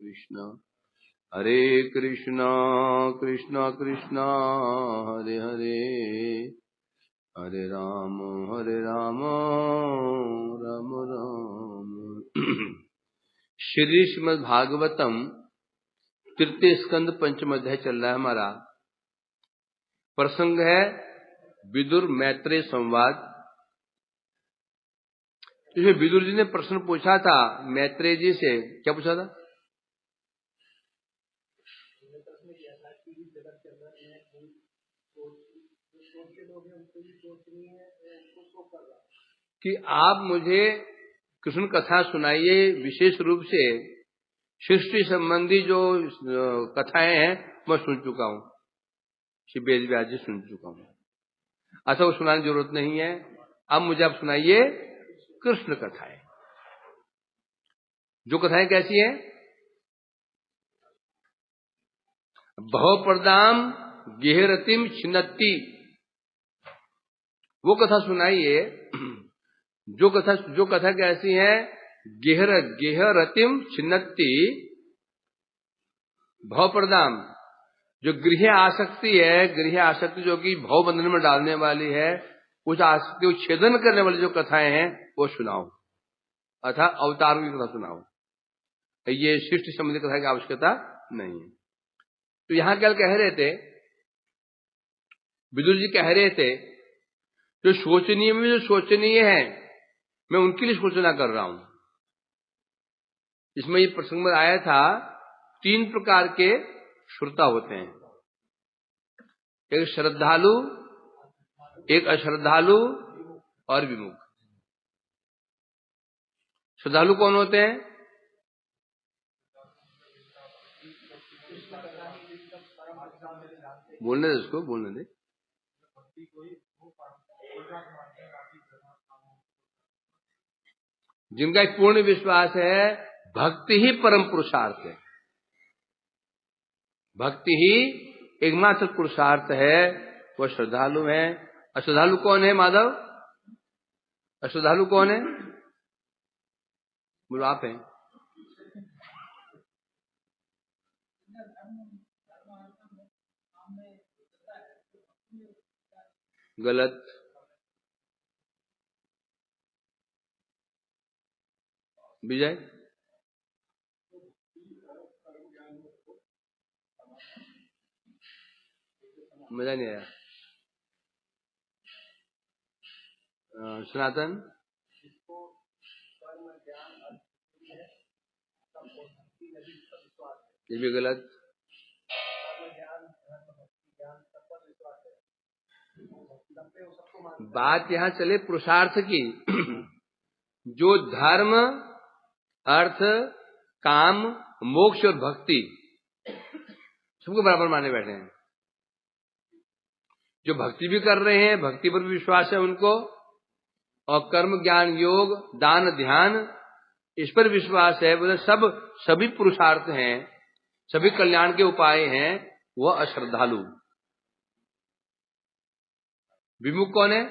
कृष्ण हरे कृष्ण कृष्ण कृष्ण हरे हरे हरे राम राम राम। श्री श्रीमद् भागवतम तृतीय स्कंद पंचम अध्याय चल रहा है हमारा। प्रसंग है विदुर मैत्रेय संवाद। इसमें विदुर जी ने प्रश्न पूछा था मैत्रेय जी से। क्या पूछा था? कि आप मुझे कृष्ण कथा सुनाइए, विशेष रूप से सृष्टि संबंधी जो कथाएं हैं मैं सुन चुका हूं, श्री वेद व्यास जी सुन चुका हूं। अच्छा, वो सुनाने की जरूरत नहीं है। अब मुझे आप सुनाइए कृष्ण कथाएं। जो कथाएं कैसी हैं? भवप्रदाम गेहरतिम छिन्नति, वो कथा सुनाइए। जो कथा कैसी है? गेहरतिम छिन्नति भवप्रदाम, जो गृह आसक्ति है, गृह आसक्ति जो कि भव बंधन में डालने वाली है, उस आसक्ति को छेदन करने वाली जो कथाएं हैं वो सुनाओ, अर्थात अवतार की कथा सुनाओ। ये सृष्टि संबंधी कथा की आवश्यकता नहीं है। तो यहां क्या कह रहे थे विदुर जी? कह रहे थे जो शोचनीय में जो शोचनीय है मैं उनके लिए सूचना कर रहा हूं। इसमें ये प्रसंग में आया था 3 प्रकार के श्रोता होते हैं, एक श्रद्धालु, एक अश्रद्धालु और विमुख। श्रद्धालु कौन होते हैं? बोलने दे उसको, बोलने दे। जिनका एक पूर्ण विश्वास है भक्ति ही परम पुरुषार्थ है, भक्ति ही एकमात्र पुरुषार्थ है, वो श्रद्धालु है। अश्रद्धालु कौन है माधव? अश्रद्धालु कौन है? बोलो, आप हैं। गलत। विजय? मजा नहीं आया। सनातन? ये भी गलत। बात यहां चले पुरुषार्थ की। जो धर्म, अर्थ, काम, मोक्ष और भक्ति सबको बराबर माने बैठे हैं। जो भक्ति भी कर रहे हैं, भक्ति पर भी विश्वास है उनको, और कर्म, ज्ञान, योग, दान, ध्यान, इस पर विश्वास है, बोले सभी पुरुषार्थ हैं, सभी कल्याण के उपाय हैं, वह अश्रद्धालु। विमुख कौन है?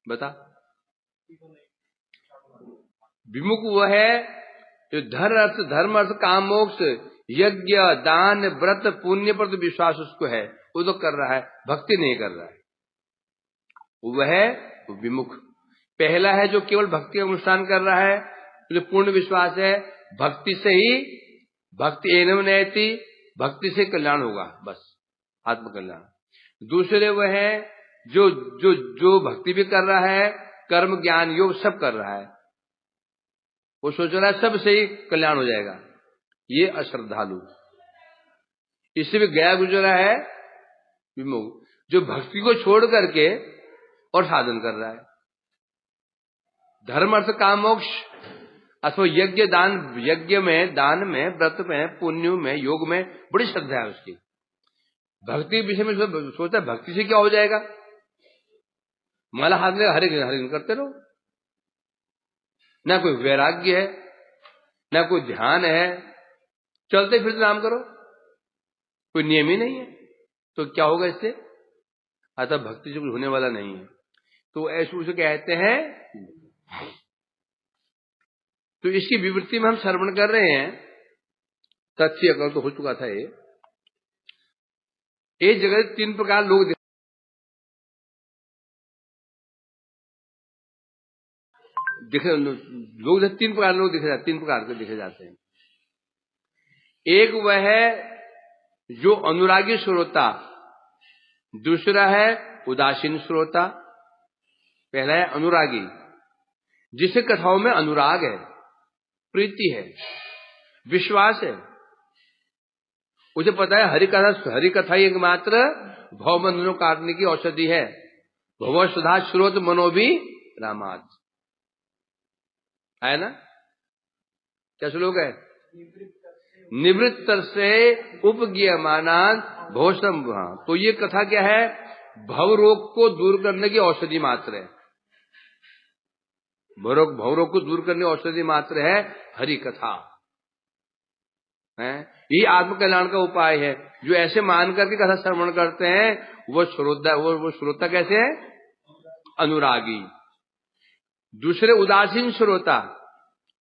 बता। विमुख वह है जो धर्म अर्थ काम मोक्ष, यज्ञ, दान, व्रत, पुण्य पर तो विश्वास उसको है, वो तो कर रहा है, भक्ति नहीं कर रहा है, वह है विमुख। पहला है जो केवल भक्ति का अनुष्ठान कर रहा है, जो पूर्ण विश्वास है भक्ति से ही, भक्ति एनम नयति, भक्ति से कल्याण होगा, बस आत्म कल्याण। दूसरे वह है जो भक्ति भी कर रहा है, कर्म, ज्ञान, योग सब कर रहा है, वो सोच रहा है सब से ही कल्याण हो जाएगा, ये अश्रद्धालु। इससे भी गया गुजरा है विमुख, जो भक्ति को छोड़ करके और साधन कर रहा है। धर्म अर्थ काम मोक्ष अथवा यज्ञ दान, यज्ञ में, दान में, व्रत में, पुण्य में, योग में बड़ी श्रद्धा है उसकी। भक्ति के विषय में सोचता है भक्ति से क्या हो जाएगा, माला हाथ में हरे हरे करते रहो, ना कोई वैराग्य है, ना कोई ध्यान है, चलते फिरते नाम करो, कोई नियम ही नहीं है, तो क्या होगा इससे? अतः भक्ति से कुछ होने वाला नहीं है। तो ऐसे उसे कहते हैं तो इसकी विवृत्ति में हम श्रवण कर रहे हैं। तथ्य अकल तो हो चुका था ये। एक जगह 3 प्रकार लोग लोग 3 प्रकार लोग दिखे जाते, 3 प्रकार के दिखे जाते हैं। एक वह है जो अनुरागी श्रोता, दूसरा है उदासीन श्रोता। पहला है अनुरागी, जिसे कथाओं में अनुराग है, प्रीति है, विश्वास है। उसे पता है हरि कथा एकमात्र भवबंधनों काटने की औषधि है। भव सुधा श्रोत मनो भी रामाज है ना। क्या श्लोक है? निवृत्त से उपज्ञमानान भवसम। तो ये कथा क्या है? भव रोग को दूर करने की औषधि मात्र है। भव रोग को दूर करने की औषधि मात्र है हरि कथा है। यही आत्म कल्याण का उपाय है। जो ऐसे मान करके कथा श्रवण करते हैं वो श्रोता कैसे है? अनुरागी। दूसरे उदासीन श्रोता।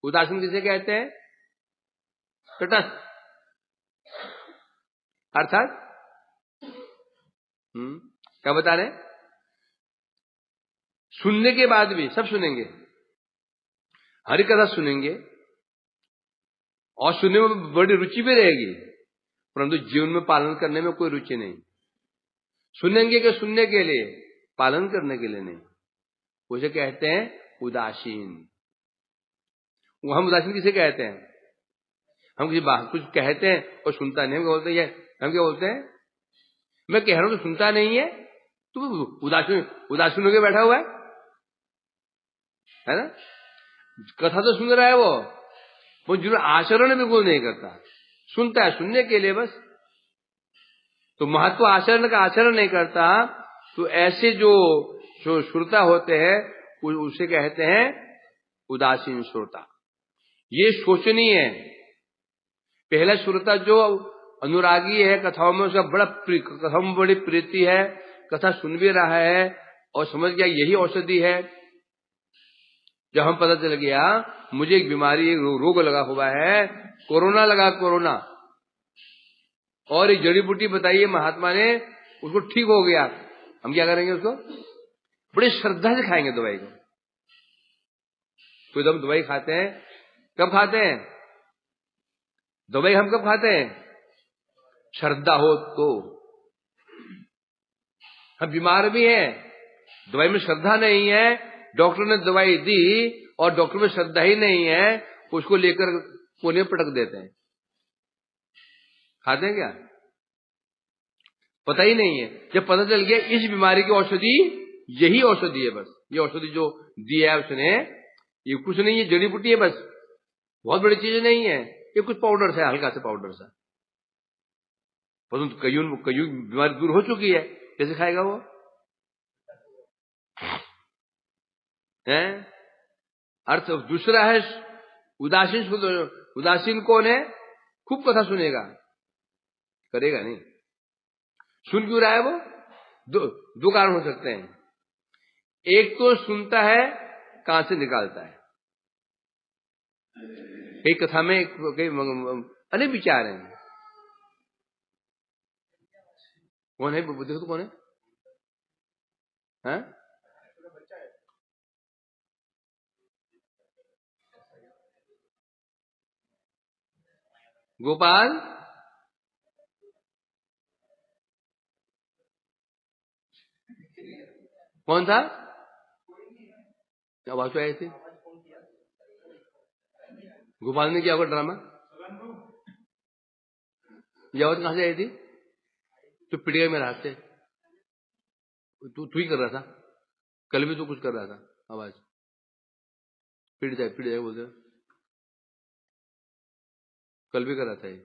उदासीन किसे कहते हैं? तटस्थ, अर्थात क्या बता रहे? सुनने के बाद भी सब सुनेंगे, हरि कथा सुनेंगे और सुनने में बड़ी रुचि भी रहेगी, परंतु जीवन में पालन करने में कोई रुचि नहीं। सुनेंगे कि सुनने के लिए, पालन करने के लिए नहीं। उसे कहते हैं उदासीन। हम उदासीन किसे कहते हैं? हम किसी बात कुछ कहते हैं और सुनता नहीं। हम क्या बोलते हैं? हम क्या बोलते हैं? मैं कह रहा हूं तो सुनता नहीं है, तो उदासीन होकर बैठा हुआ है ना। कथा तो सुन रहा है वो जो आचरण बिल्कुल नहीं करता, सुनता है सुनने के लिए बस। तो महत्व आचरण का, आचरण नहीं करता। तो ऐसे जो श्रोता होते हैं उसे कहते हैं उदासीन श्रोता। ये सोचनीय है। पहला श्रोता जो अनुरागी है, कथाओं में उसका कथाओं में बड़ी प्रीति है, कथा सुन भी रहा है और समझ गया यही औषधि है। जब हम पता चल गया मुझे एक बीमारी, एक रोग लगा हुआ है, कोरोना लगा, कोरोना, और एक जड़ी बूटी बताइए महात्मा ने, उसको ठीक हो गया, हम क्या करेंगे? उसको बड़ी श्रद्धा से खाएंगे दवाई को। तो जब दवाई खाते हैं, कब खाते हैं दवाई? हम कब खाते हैं? श्रद्धा हो तो। हम बीमार भी हैं, दवाई में श्रद्धा नहीं है, डॉक्टर ने दवाई दी और डॉक्टर में श्रद्धा ही नहीं है, उसको लेकर कोने पटक देते हैं। खाते हैं क्या? पता ही नहीं है। जब पता चल गया इस बीमारी की औषधि यही औषधि है, बस ये औषधि जो दी है उसने, ये कुछ नहीं है, जड़ी बूटी है, बस बहुत बड़ी चीज नहीं है, ये कुछ पाउडर सा, हल्का सा पाउडर सा, परंतु कईयों बीमारी दूर हो चुकी है। कैसे खाएगा वो? है अर्थ। दूसरा है उदासीन। उदासीन कौन है? खूब कथा सुनेगा, करेगा नहीं। सुन क्यों रहा है वो? दो कारण हो सकते हैं। एक तो सुनता है, कहां से निकालता है। कई कथा में अनेक विचार हैं। कौन है? देखो तो कौन है? हाँ? गोपाल कौन था? आवाज तो आई थी। गोपाल ने क्या होगा ड्रामा? ये आवाज कहां से आई थी? तो पिट गए मेरे हाथ से। तू ही कर रहा था, कल भी तू कुछ कर रहा था। आवाज पिट जाए बोलते, कल भी कर रहा था ये,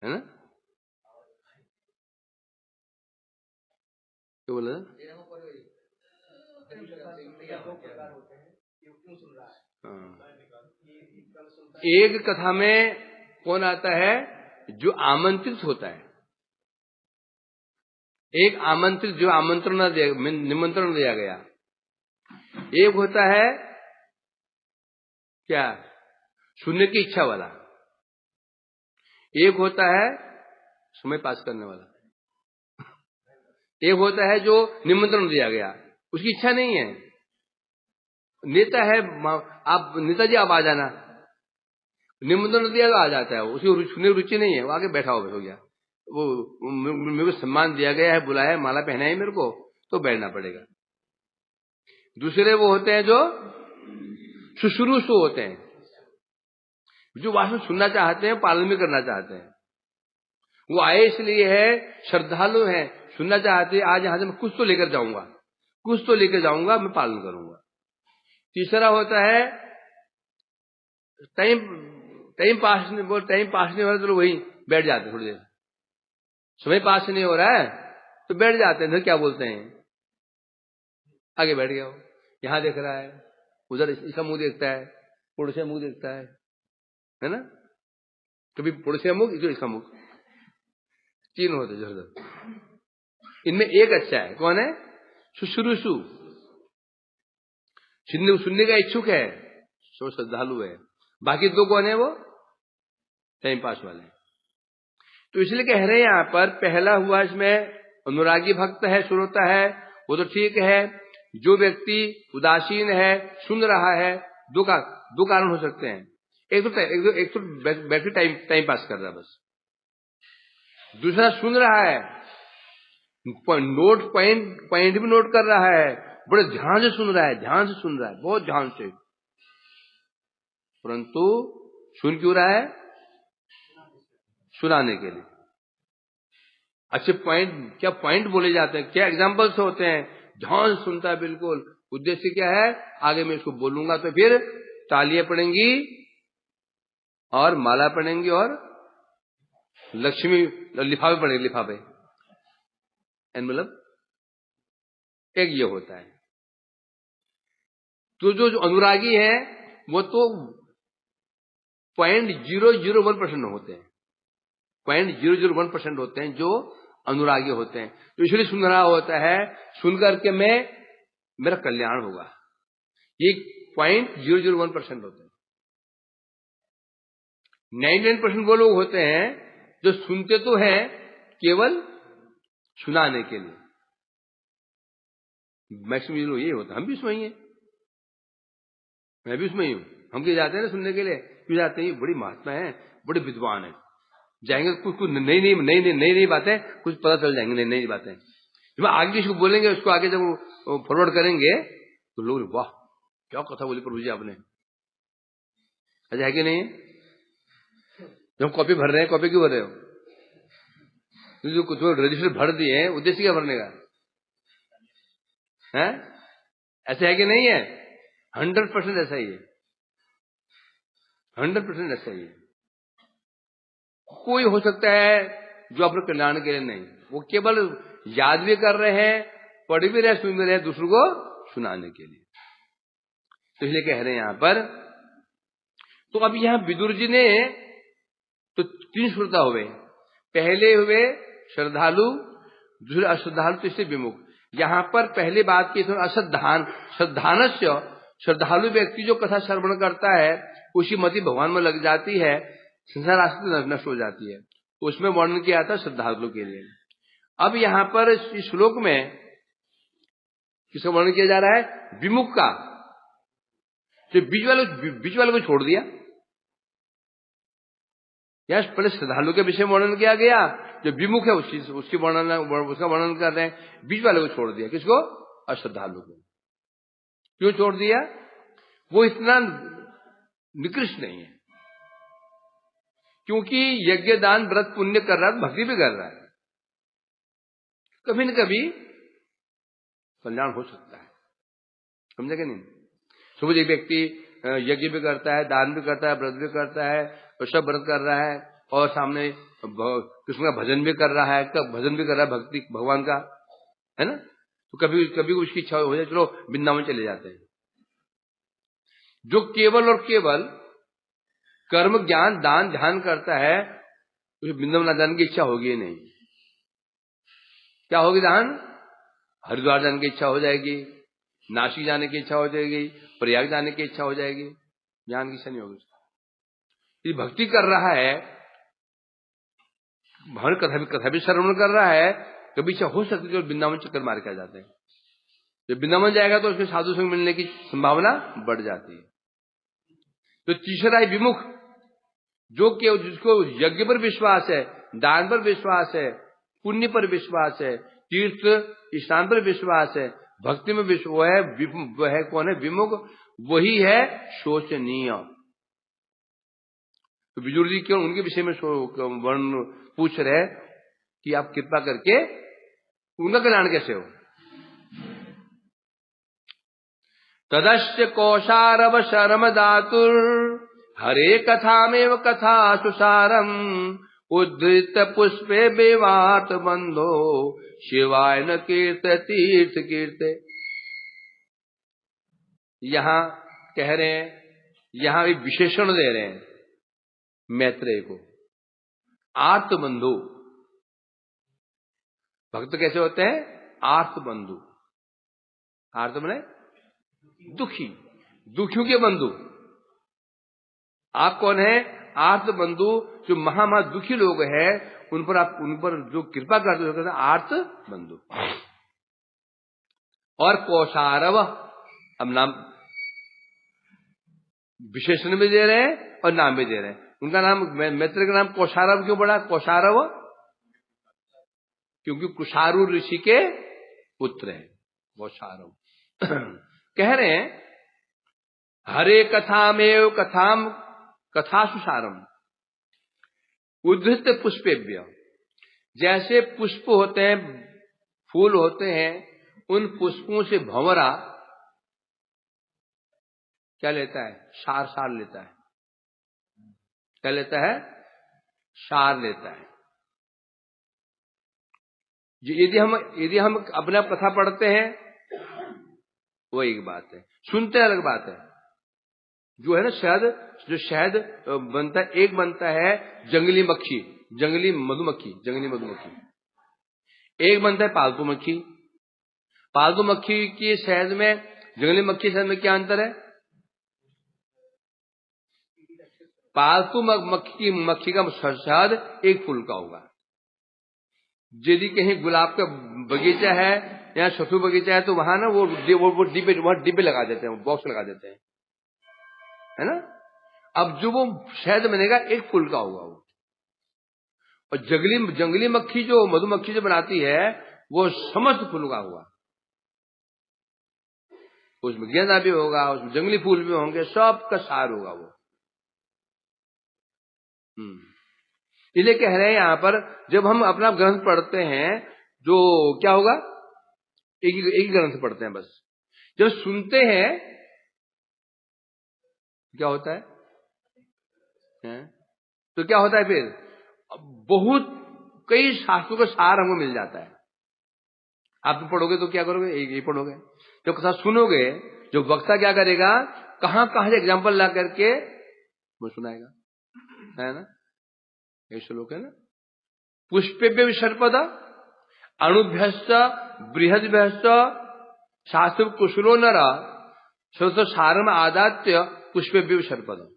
है ना? क्या बोला था? एक कथा में कौन आता है? जो आमंत्रित होता है। एक आमंत्रित, जो निमंत्रण दिया गया। एक होता है क्या? सुनने की इच्छा वाला, एक होता है समय पास करने वाला, एक होता है जो निमंत्रण दिया गया, उसकी इच्छा नहीं है। नेता है, आप नेताजी आप आ जाना, निमंत्रण दिया आ जाता है, उसकी सुनने रुचि नहीं है, वो आगे बैठा हो गया, वो मेरे को सम्मान दिया गया है, बुलाया है, माला पहना है मेरे को, तो बैठना पड़ेगा। दूसरे वो होते हैं जो शुश्रूषु होते हैं, जो वास्तव में सुनना चाहते हैं, पालन भी करना चाहते हैं। वो आए इसलिए है, श्रद्धालु हैं, सुनना चाहते हैं, आज यहां से मैं कुछ तो लेकर जाऊंगा, कुछ तो लेकर जाऊंगा, मैं पालन करूंगा। तीसरा होता है टाइम पास नहीं हो रहा, तो वहीं बैठ जाते, थोड़ी देर समय पास नहीं हो रहा है तो बैठ जाते हैं, क्या बोलते हैं, आगे बैठ गया, हो यहां देख रहा है, उधर इसका मुंह देखता है, पड़ोसी मुंह देखता है ना, कभी पड़ोसी मुख, इधर इसका मुख, तीन होते जबरदस्त। इनमें एक अच्छा है, कौन है, शुश्रूषु, सुनने का इच्छुक है, सो श्रद्धालु है। बाकी दो कौन है, वो टाइम पास वाले। तो इसलिए कह रहे हैं यहां पर, पहला हुआ इसमें अनुरागी भक्त है, श्रोता है, वो तो ठीक है। जो व्यक्ति उदासीन है, सुन रहा है, दो कारण हो सकते हैं, एक तो बैठ के टाइम पास कर रहा है बस, दूसरा सुन रहा है, नोट पॉइंट भी नोट कर रहा है, बड़े ध्यान से सुन रहा है, बहुत ध्यान से, परंतु सुन क्यों रहा है, सुनाने के लिए। अच्छे पॉइंट, क्या पॉइंट बोले जाते हैं, क्या एग्जाम्पल्स होते हैं, ध्यान से सुनता है बिल्कुल। उद्देश्य क्या है, आगे मैं इसको बोलूंगा तो फिर तालियां पड़ेंगी और माला पड़ेंगी और लक्ष्मी लिफाफे पड़ेंगे, लिफाफे, मतलब एक ये होता है। तो जो अनुरागी है वो तो 0.001% होते हैं, 0.001% होते हैं जो अनुरागी होते हैं। तो इसलिए सुन रहा होता है, सुन करके मेरा कल्याण होगा, ये 0.001% होते हैं। 99% वो लोग होते हैं जो सुनते तो हैं केवल सुनाने के लिए। मैक्सिमम ये होता है, हम भी उसमें ही हैं, मैं भी उसमें ही हूं। हम क्या जाते हैं ना सुनने के लिए, क्यों जाते हैं, बड़ी महात्मा है, बड़े विद्वान है, जाएंगे कुछ नई बातें कुछ पता चल जाएंगे, नई बातें जब आगे किसी को बोलेंगे, उसको आगे जब फॉरवर्ड करेंगे तो लोग, वाह क्या कथा बोली प्रभु जी आपने, ऐसा है कि नहीं। जब कॉपी भर रहे हैं, कॉपी क्यों भर रहे हो, जो कुछ रजिस्टर भर दिए हैं, उद्देश्य क्या भरने का है, ऐसे है कि नहीं है। 100% ऐसा ही है, 100% ऐसा ही है। कोई हो सकता है जो अपने कल्याण के लिए नहीं, वो केवल याद भी कर रहे हैं, पढ़ भी रहे, सुन भी रहे, दूसरों को सुनाने के लिए। तो इसलिए कह रहे हैं यहां पर। तो अब यहां विदुर जी ने तो 3 श्रोता हुए, पहले हुए श्रद्धालु, दूसरे अश्रद्धालु, तीसरे विमुख। यहां पर पहले बात की श्रद्धानस्य, श्रद्धालु व्यक्ति जो कथा श्रवण करता है, उसी मति भगवान में लग जाती है, संसार आसक्ति नष्ट हो जाती है, तो उसमें वर्णन किया था श्रद्धालु के लिए। अब यहां पर इस श्लोक में किसका वर्णन किया जा रहा है, विमुख का। तो बीच वाले को छोड़ दिया, या पहले श्रद्धालु के विषय में वर्णन किया गया, जो विमुख है उसका वर्णन कर रहे हैं, बीच वाले को छोड़ दिया, किसको, अश्रद्धालु को। क्यों छोड़ दिया, वो इतना निकृष्ट नहीं है, क्योंकि यज्ञ दान व्रत पुण्य कर रहा है, भक्ति भी कर रहा है, कभी न कभी कल्याण हो सकता है, समझे कि नहीं। समझ, एक व्यक्ति यज्ञ भी करता है, दान भी करता है, व्रत भी करता है, तो सब व्रत कर रहा है, और सामने कृष्ण का भजन भी कर रहा है, भक्ति भगवान का, है ना। तो कभी कभी उसकी इच्छा हो जाए, चलो वृंदावन चले जाते हैं। जो केवल और केवल कर्म ज्ञान दान ध्यान करता है, उसे वृंदावन जाने की इच्छा होगी नहीं। क्या होगी, दान, हरिद्वार जाने की इच्छा हो जाएगी, नासिक जाने की इच्छा हो जाएगी, प्रयाग जाने की इच्छा हो जाएगी, ज्ञान की इच्छा नहीं होगी। ये भक्ति कर रहा है, भवन कथा भी श्रवण कर रहा है, कभी इच्छा हो सकती है वृंदावन चक्कर मार के आ जाते हैं। जब वृंदावन जाएगा तो उसके साधु संग मिलने की संभावना बढ़ जाती है। तो तीसरा विमुख, जो कि जिसको यज्ञ पर विश्वास है, दान पर विश्वास है, पुण्य पर विश्वास है, तीर्थ स्नान पर विश्वास है, भक्ति में वह है कौन है? विमुख। वही है शोचनीय। तो बिजुर जी क्यों उनके विषय में वर्ण पूछ रहे कि आप कृपा करके उनका कल्याण कैसे हो। तदश्च कौशारव शर्म दातुर हरे कथामेव कथा सुसारम उद्धृत पुष्पे बेवात बंधो शिवाय न कीर्त तीर्थ कीर्ते। यहां कह रहे हैं, यहां एक विशेषण दे रहे हैं मैत्रेय को, आर्त बंधु। भक्त कैसे होते हैं? आर्त बंधु। आर्त माने दुखी, दुखियों के बंधु। आप कौन है? आर्त बंधु। जो महा दुखी लोग हैं उन पर जो कृपा करते हो कहते हैं आर्त बंधु। और कौशारव, हम नाम विशेषण भी दे रहे हैं और नाम भी दे रहे हैं। उनका नाम, मैत्रेय का नाम कौशारव क्यों पड़ा? कौशारव क्योंकि कुशारू ऋषि के पुत्र हैं कौशारव। कह रहे हैं हरे कथामेव कथाम कथासुसारम उद्धृत पुष्पेभ्य। जैसे पुष्प होते हैं, फूल होते हैं, उन पुष्पों से भंवरा क्या लेता है? सार लेता है। क्या लेता है? सार लेता है। यदि हम अपना कथा पढ़ते हैं वो एक बात है, सुनते अलग बात है। जो है ना शहद, जो शहद बनता है, एक बनता है जंगली मक्खी, जंगली मधुमक्खी, एक बनता है पालतू मक्खी। पालतू मक्खी की शहद में, जंगली मक्खी शहद में क्या अंतर है? पालतू मक्खी का शहद एक फूल का होगा। यदि कहीं गुलाब का बगीचा है या शत्रु बगीचा है तो वहां ना वो डिब्बे लगा देते हैं, बॉक्स लगा देते हैं, है ना। अब जो वो शहद बनेगा एक फूल का होगा वो। और जंगली मक्खी जो मधुमक्खी जो बनाती है वो समस्त फूल का होगा। उसमें गेंदा भी होगा, उसमें जंगली फूल भी होंगे, सबका सार होगा वो। इसलिए कह रहे हैं यहां पर, जब हम अपना ग्रंथ पढ़ते हैं जो क्या होगा? एक ही ग्रंथ पढ़ते हैं बस। जब सुनते हैं क्या होता है? तो क्या होता है फिर? बहुत कई शास्त्रों का सार हमको मिल जाता है। आप पढ़ोगे तो क्या करोगे? एक ही पढ़ोगे। जब कथा सुनोगे, जो वक्ता क्या करेगा, कहां से एग्जाम्पल ला करके वो सुनाएगा, है ना। ये श्लोक है ना, पुष्पेभ्य विसर्पद अणुभ्यश्च बृहद्भ्यश्च शास्त्र कुशलो नर सारम आदात्य पुष्पेभ्य विसर्पद।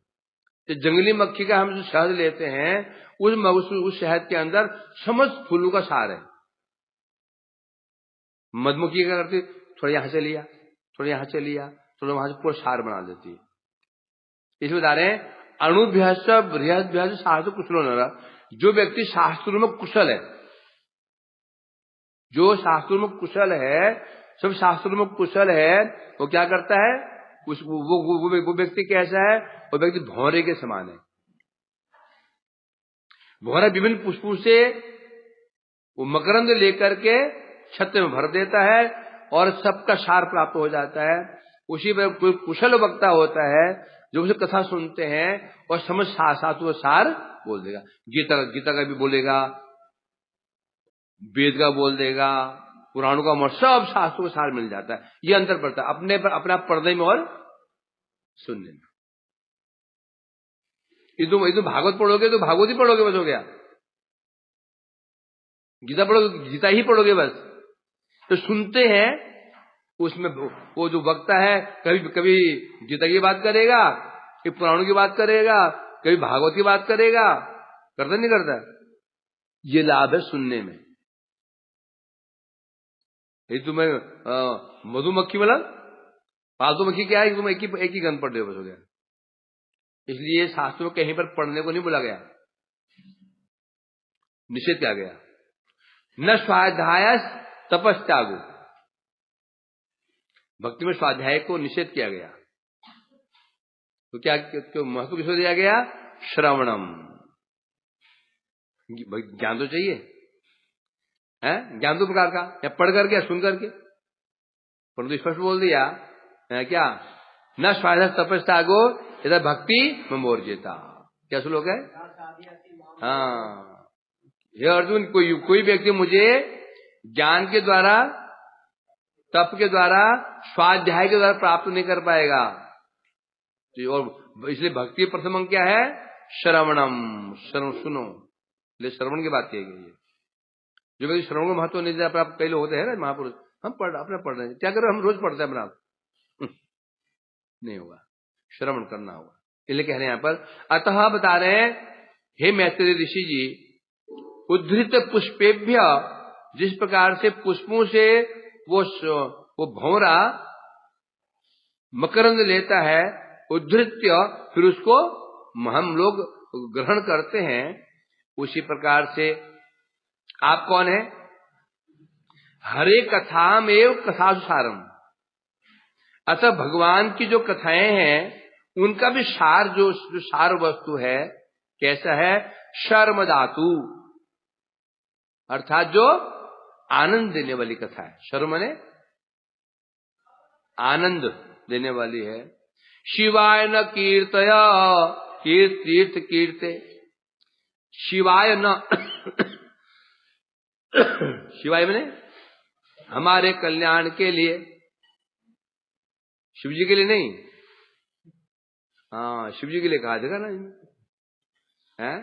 जंगली मक्खी का हम जो शहद लेते हैं उस शहद के अंदर समस्त फूलों का सार है। मधुमक्खी क्या करती? थोड़ा यहां से लिया, थोड़ा यहां से लिया, थोड़ा वहां से पूरा सार बना देती है। इसमें बता रहे हैं अणुभ्यश्च बृहद्भ्यश्च शास्त्र कुशलो नर। जो व्यक्ति शास्त्रों में कुशल है, जो शास्त्रों में कुशल है, सब शास्त्रों में कुशल है, वो क्या करता है? वो व्यक्ति कैसा है? वो व्यक्ति भौरे के समान है। भौरा विभिन्न पुष्पों से वो मकरंद लेकर के छत्ते में भर देता है और सबका सार प्राप्त हो जाता है। उसी पर कोई कुशल वक्ता होता है जो उसे कथा सुनते हैं और समझ शास्त्रों सार बोल देगा। गीता का भी बोलेगा, वेद का बोल देगा, पुराणों का, सब शास्त्रों का सार मिल जाता है। ये अंतर पड़ता है अपने पर, अपना पर्दे में और सुनने में। ये तो भागवत पढ़ोगे तो भागवत ही पढ़ोगे बस, हो गया। गीता पढ़ोगे, गीता ही पढ़ोगे बस। तो सुनते हैं उसमें वो जो वक्ता है कभी कभी गीता की बात करेगा, कभी पुराणों की बात करेगा, कभी भागवत की बात करेगा, करता नहीं करता? ये लाभ है सुनने में। ये तुम्हें मधुमक्खी मतलब पालतू मक्खी क्या है, तुम एक ही गंध पढ़ रहे हो, बस हो गया। इसलिए शास्त्रों में कहीं पर पढ़ने को नहीं बोला गया, निषेध किया गया। न स्वाध्याय तपस्यागो, भक्ति में स्वाध्याय को निषेध किया गया। तो क्या क्यों महत्व किसको दिया गया? श्रवणम। ज्ञान तो चाहिए, है ज्ञान दो प्रकार का, या पढ़ करके या सुन करके। परंतु स्पष्ट बोल दिया है क्या? न स्वाध्याय तपस्यागो यदा भक्ति मोर्जिता। क्या श्लोक है? हाँ, हे अर्जुन, कोई व्यक्ति मुझे ज्ञान के द्वारा, तप के द्वारा, स्वाध्याय के द्वारा प्राप्त नहीं कर पाएगा। और इसलिए भक्ति प्रथम अंग क्या है? श्रवणम, श्रवण सुनो, इसलिए श्रवण की बात कही गई है। जो व्यक्ति श्रवण को महत्व नहीं देता, कई लोग होते हैं ना महापुरुष, हम अपने पढ़ रहे हैं, क्या करें, हम रोज पढ़ते हैं अपना, नहीं होगा, श्रवण करना होगा। इसलिए कह रहे हैं यहाँ पर, अतः बता रहे हैं, हे मैत्रेय ऋषि जी, उद्धृत पुष्पेभ्य, जिस प्रकार से पुष्पों से वो भौरा मकरंद लेता है, उद्धृत्य, फिर उसको हम लोग ग्रहण करते हैं, उसी प्रकार से आप कौन है? हरे कथाम एव कथासारम। अतः भगवान की जो कथाएं हैं उनका भी सार, जो सार वस्तु है कैसा है? शर्म धातु, अर्थात जो आनंद देने वाली कथा है। शर्म ने आनंद देने वाली है। शिवाय न कीर्तय, तीर्थ कीर्ते, शिवाय न शिवाय मैंने हमारे कल्याण के लिए, शिव जी के लिए नहीं, हाँ शिव जी के लिए कहा था ना, है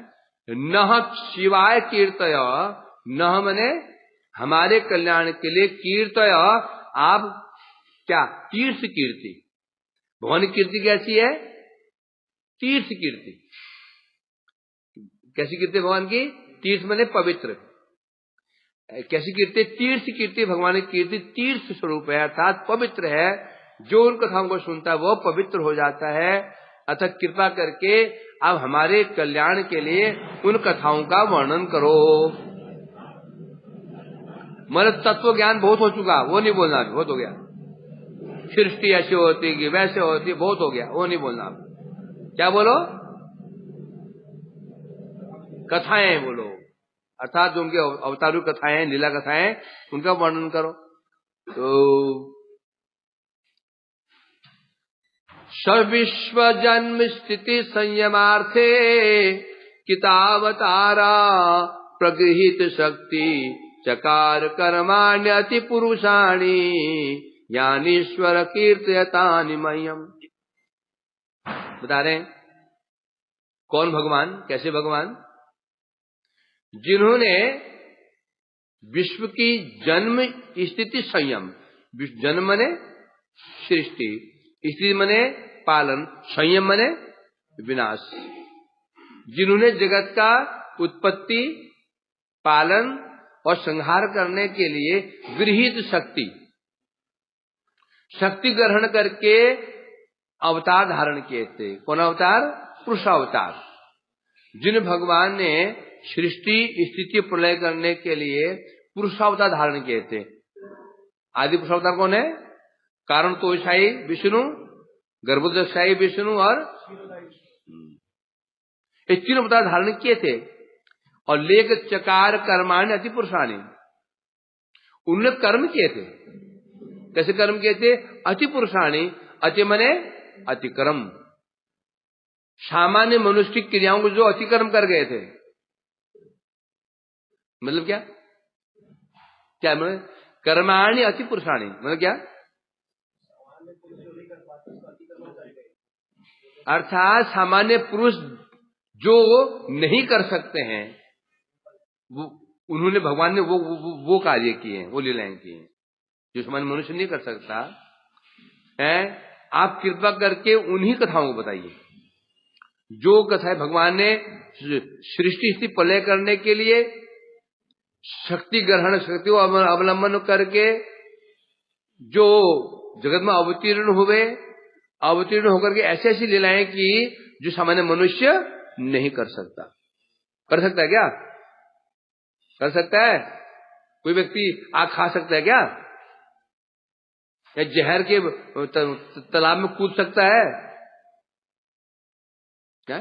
न शिवाय कीर्तय, न मने हमारे कल्याण के लिए, कीर्तय आप क्या? तीर्थ कीर्ति। भगवान की कीर्ति कैसी है? तीर्थ कीर्ति। कैसी कीर्ति भगवान की? तीर्थ मने पवित्र। कैसी कीर्ति? तीर्थ कीर्ति। भगवान की कीर्ति तीर्थ स्वरूप है, अर्थात पवित्र है। जो उन कथाओं को सुनता है वो पवित्र हो जाता है। अतः कृपा करके अब हमारे कल्याण के लिए उन कथाओं का वर्णन करो। मेरा तत्व ज्ञान बहुत हो चुका, वो नहीं बोलना, बहुत हो गया। सृष्टि ऐसे होती कि वैसे होती, बहुत हो गया, वो नहीं बोलना। क्या बोलो? कथाएं बोलो, अर्थात जो उनके अवतारू कथाएं, लीला कथाएं, उनका वर्णन करो। तो सविश्व जन्म स्थिति संयमार्थे कितावतारा प्रगृहित शक्ति चकार कर्माण्य अति पुरुषाणी ज्ञानीश्वर कीर्तयतानि मह्यम। बता रहे हैं कौन भगवान, कैसे भगवान? जिन्होंने विश्व की जन्म स्थिति संयम, जन्म मने सृष्टि, स्थिति मने पालन, संयम मने विनाश, जिन्होंने जगत का उत्पत्ति, पालन और संहार करने के लिए गृहीत शक्ति ग्रहण करके अवतार धारण किए थे। कौन अवतार? पुरुषावतार। जिन भगवान ने सृष्टि स्थिति प्रलय करने के लिए पुरुषावतार धारण किए थे। आदि पुरुषावतार कौन है? कारण तोषाई विष्णु, गर्भोदशाई विष्णु और ये तीन अवतार धारण किए थे। और लेख चकार कर्माण्य अति पुरुषाणी, उन्होंने कर्म किए थे। कैसे कर्म किए थे? अति पुरुषाणी, अति मने अतिक्रम, सामान्य मनुष्य की क्रियाओं को जो अतिक्रम कर गए थे। मतलब क्या? क्या मतलब? कर्माणि अति पुरुषाणी मतलब क्या? अर्थात सामान्य पुरुष जो नहीं कर सकते हैं, वो उन्होंने, भगवान ने वो कार्य किए हैं, वो लीलाएं की हैं जो सामान्य मनुष्य नहीं कर सकता है। आप कृपा करके उन्हीं कथाओं को बताइए जो कथा है भगवान ने सृष्टि स्थिति प्रलय करने के लिए शक्ति ग्रहण, शक्ति को अवलंबन करके जो जगत में अवतीर्ण हुए, अवतीर्ण होकर के ऐसी ऐसी लीलाएं की जो सामान्य मनुष्य नहीं कर सकता। कर सकता है क्या? कर सकता है? कोई व्यक्ति आग खा सकता है क्या? या जहर के तालाब में कूद सकता है क्या?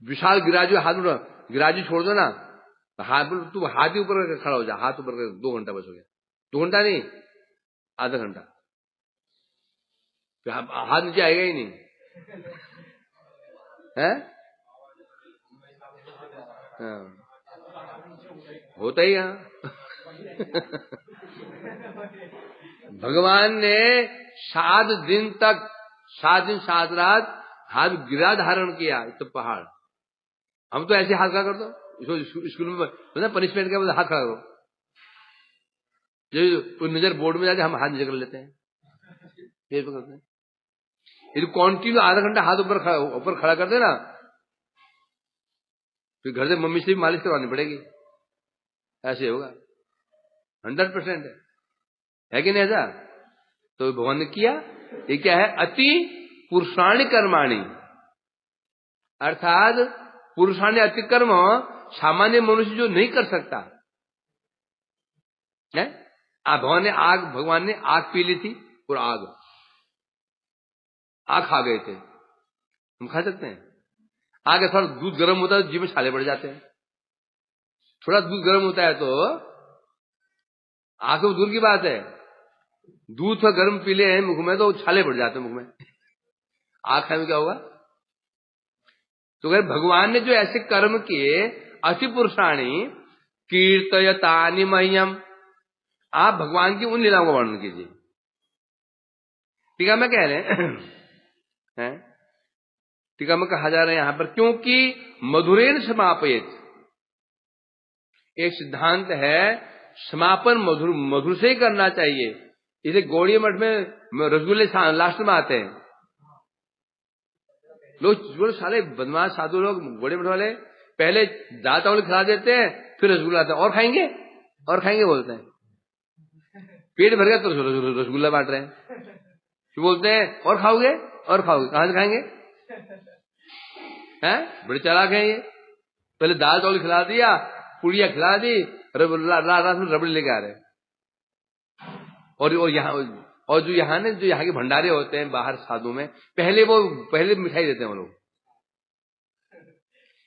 विशाल गिराजू हाथ में, गिराजू छोड़ दो ना, तू हाथ ही ऊपर खड़ा हो जा, हाथ ऊपर 2 घंटा बस हो गया। 2 घंटा नहीं, आधा घंटा, हाथ नीचे आएगा ही नहीं है? होता ही यहाँ भगवान ने 7 दिन तक, 7 दिन 7 रात हाथ गिरा धारण किया। तो पहाड़, हम तो ऐसे हाथ खड़ा कर दो, स्कूल में पनिशमेंट के बाद हाथ खड़ा करो, जो नजर बोर्ड में जाके हम हाथ नीचे कर लेते हैं, ये तो करते हैं। यदि कॉन्टिन्यू आधा घंटा हाथ ऊपर खड़ा कर देना, फिर घर से मम्मी से भी मालिश करवानी पड़ेगी, ऐसे होगा। 100% है कि नहीं ऐसा? तो भगवान ने किया। ये क्या है? अति पुरुषाणि कर्माणि, अर्थात पुरुषाणि अति कर्म सामान्य मनुष्य जो नहीं कर सकता है। भगवान ने आग पी ली थी, और आग खा गए थे। हम खा सकते हैं आग? थोड़ा दूध गर्म होता है तो जीभ में छाले पड़ जाते हैं। थोड़ा दूध गर्म होता है तो आग तो दूर की बात है, दूध थोड़ा गर्म पी ले हैं मुख में तो छाले पड़ जाते हैं मुख में। आग खाने में क्या होगा? तो अगर भगवान ने जो ऐसे कर्म किए, अति पुरुषाणी कीर्तयतानि मह्यम, आप भगवान की उन लीलाओं का वर्णन कीजिए। टीका में कह रहे हैं, टीका में कहा जा रहा है यहां पर, क्योंकि मधुरेण समापयेत, एक सिद्धांत है समापन मधुर से ही करना चाहिए। इसे गौड़ी मठ में रसगुल्ले लास्ट में आते हैं। लोग साले बदमाश साधु लोग, गौड़ी मठ वाले, पहले दाल चावल खिला देते हैं, फिर रसगुल्ला आते हैं, और खाएंगे और खाएंगे बोलते हैं। पेट भर गया तो रसगुल्ला बांट रहे हैं, फिर बोलते हैं और खाओगे और खाओगे, कहां से खाएंगे? हैं? बड़े चालाक हैं ये। पहले दाल चावल खिला दिया, पुड़िया खिला दी, रात में रबड़ी लेके आ रहे। और जो यहाँ ने, जो यहाँ के भंडारे होते हैं बाहर साधु में, पहले मिठाई देते हैं वो लोग।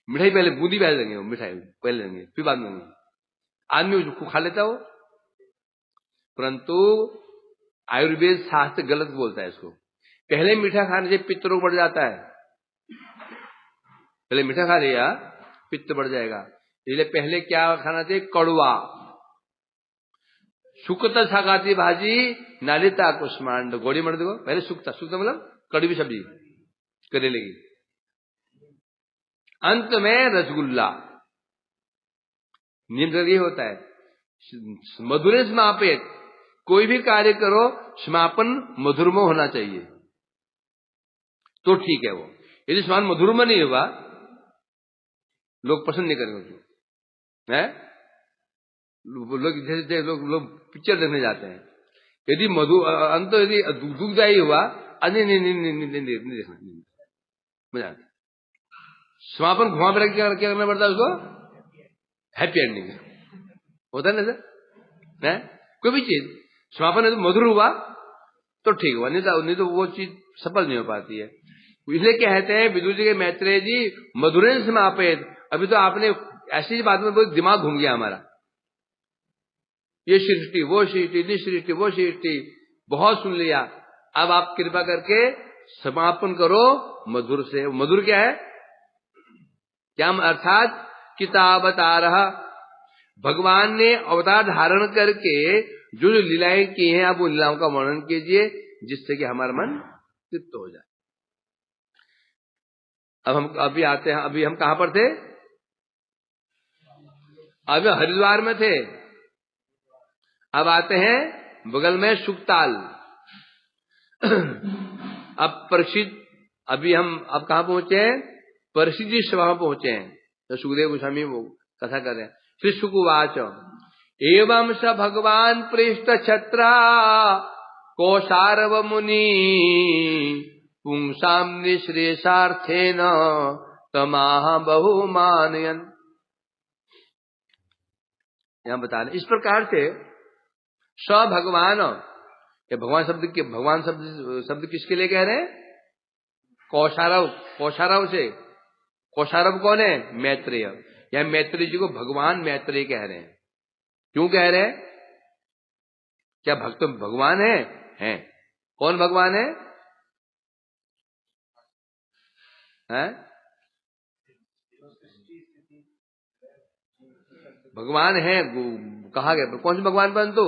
मिठाई पहले, बूंदी पहले देंगे, वो मिठाई पहले देंगे, फिर बाद में देंगे। आदमी उसको खा लेता हो, परंतु आयुर्वेद शास्त्र गलत बोलता है इसको। पहले मीठा खाने से पित्त रोग बढ़ जाता है। पहले मीठा खा लिया, पित्त बढ़ जाएगा, इसलिए पहले क्या खाना चाहिए? कड़वा। सुकता शाकाती भाजी नालिता कुष्मांड, गोड़ी मर देखो, पहले सुकता मतलब कड़वी सब्जी करेले की, अंत में रसगुल्ला। नियम ये होता है, मधुरे समापित, कोई भी कार्य करो समापन मधुरम होना चाहिए तो ठीक है। वो यदि समापन मधुरम नहीं हुआ, लोग पसंद नहीं करेंगे। है लोग जैसे लोग पिक्चर देखने जाते हैं, यदि अंत यदि दुखदायी हुआ, नहीं देखना, मजा। समापन घुमा फिरा क्या करना पड़ता है उसको? हैप्पी एंडिंग होता है ना सर? कोई भी चीज समापन यदि मधुर हुआ तो ठीक हुआ, नहीं तो वो चीज सफल नहीं हो पाती है। इसलिए कहते हैं विदुर जी के मैत्रेय जी, मधुरेण समापेत। अभी तो आपने ऐसी बात में बहुत दिमाग घूम गया हमारा, ये सृष्टि वो सृष्टि, ये सृष्टि वो सृष्टि, बहुत सुन लिया। अब आप कृपा करके समापन करो मधुर से। मधुर क्या है? क्या अर्थात किताबतार, भगवान ने अवतार धारण करके जो जो लीलाएं की हैं, आप उन लीलाओं का वर्णन कीजिए जिससे कि हमारा मन तृप्त हो जाए। अब हम अभी आते हैं, अभी हम कहां पर थे? अभी हरिद्वार में थे। अब आते हैं बगल में सुकताल। अब परीक्षित अभी हम अब कहाँ पहुंचे हैं? परिस्थिति सभा में पहुंचे हैं। तो सुखदेव गोस्वामी वो कथा कर रहे हैं। श्री शुकुवाच एवं स भगवान पृष्ठ छत्रा कौशारव मुनि पुंसाम निःश्रेषार्थेन तमाह बहुमानयन्। यहां बता रहे इस प्रकार से स भगवान, ये भगवान शब्द किसके लिए कह रहे हैं? कौशारव। कौशारव से, कौशारव कौन है? मैत्रेय। या मैत्रेय जी को भगवान मैत्रेय कह रहे हैं। क्यों कह रहे हैं? क्या भक्त भगवान है? हैं। कौन भगवान है? हैं? भगवान है कहा गया, कौन से भगवान? परंतु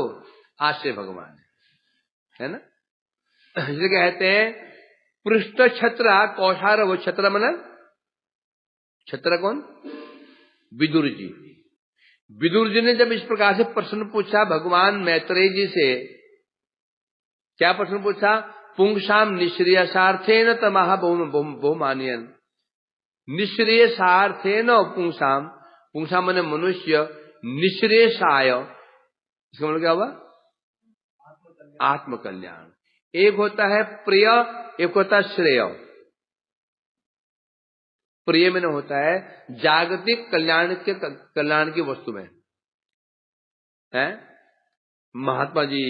आश्रय भगवान है ना। इसलिए कहते हैं पृष्ठ छत्र कौशारव। छत्र मतलब छत्र कौन? विदुर जी। विदुर जी ने जब इस प्रकार से प्रश्न पूछा भगवान मैत्रेय जी से, क्या प्रश्न पूछा? पुंसाम निःश्रेयसार्थेन तमाह बहुमानयन्। निःश्रेयसार्थेन पुंसाम, पुंसाम माने मनुष्य, निःश्रेयसाय इसका मतलब क्या हुआ? आत्मकल्याण। एक होता है प्रिय, एक होता है श्रेय। प्रिय में होता है जागतिक कल्याण की वस्तु में है। महात्मा जी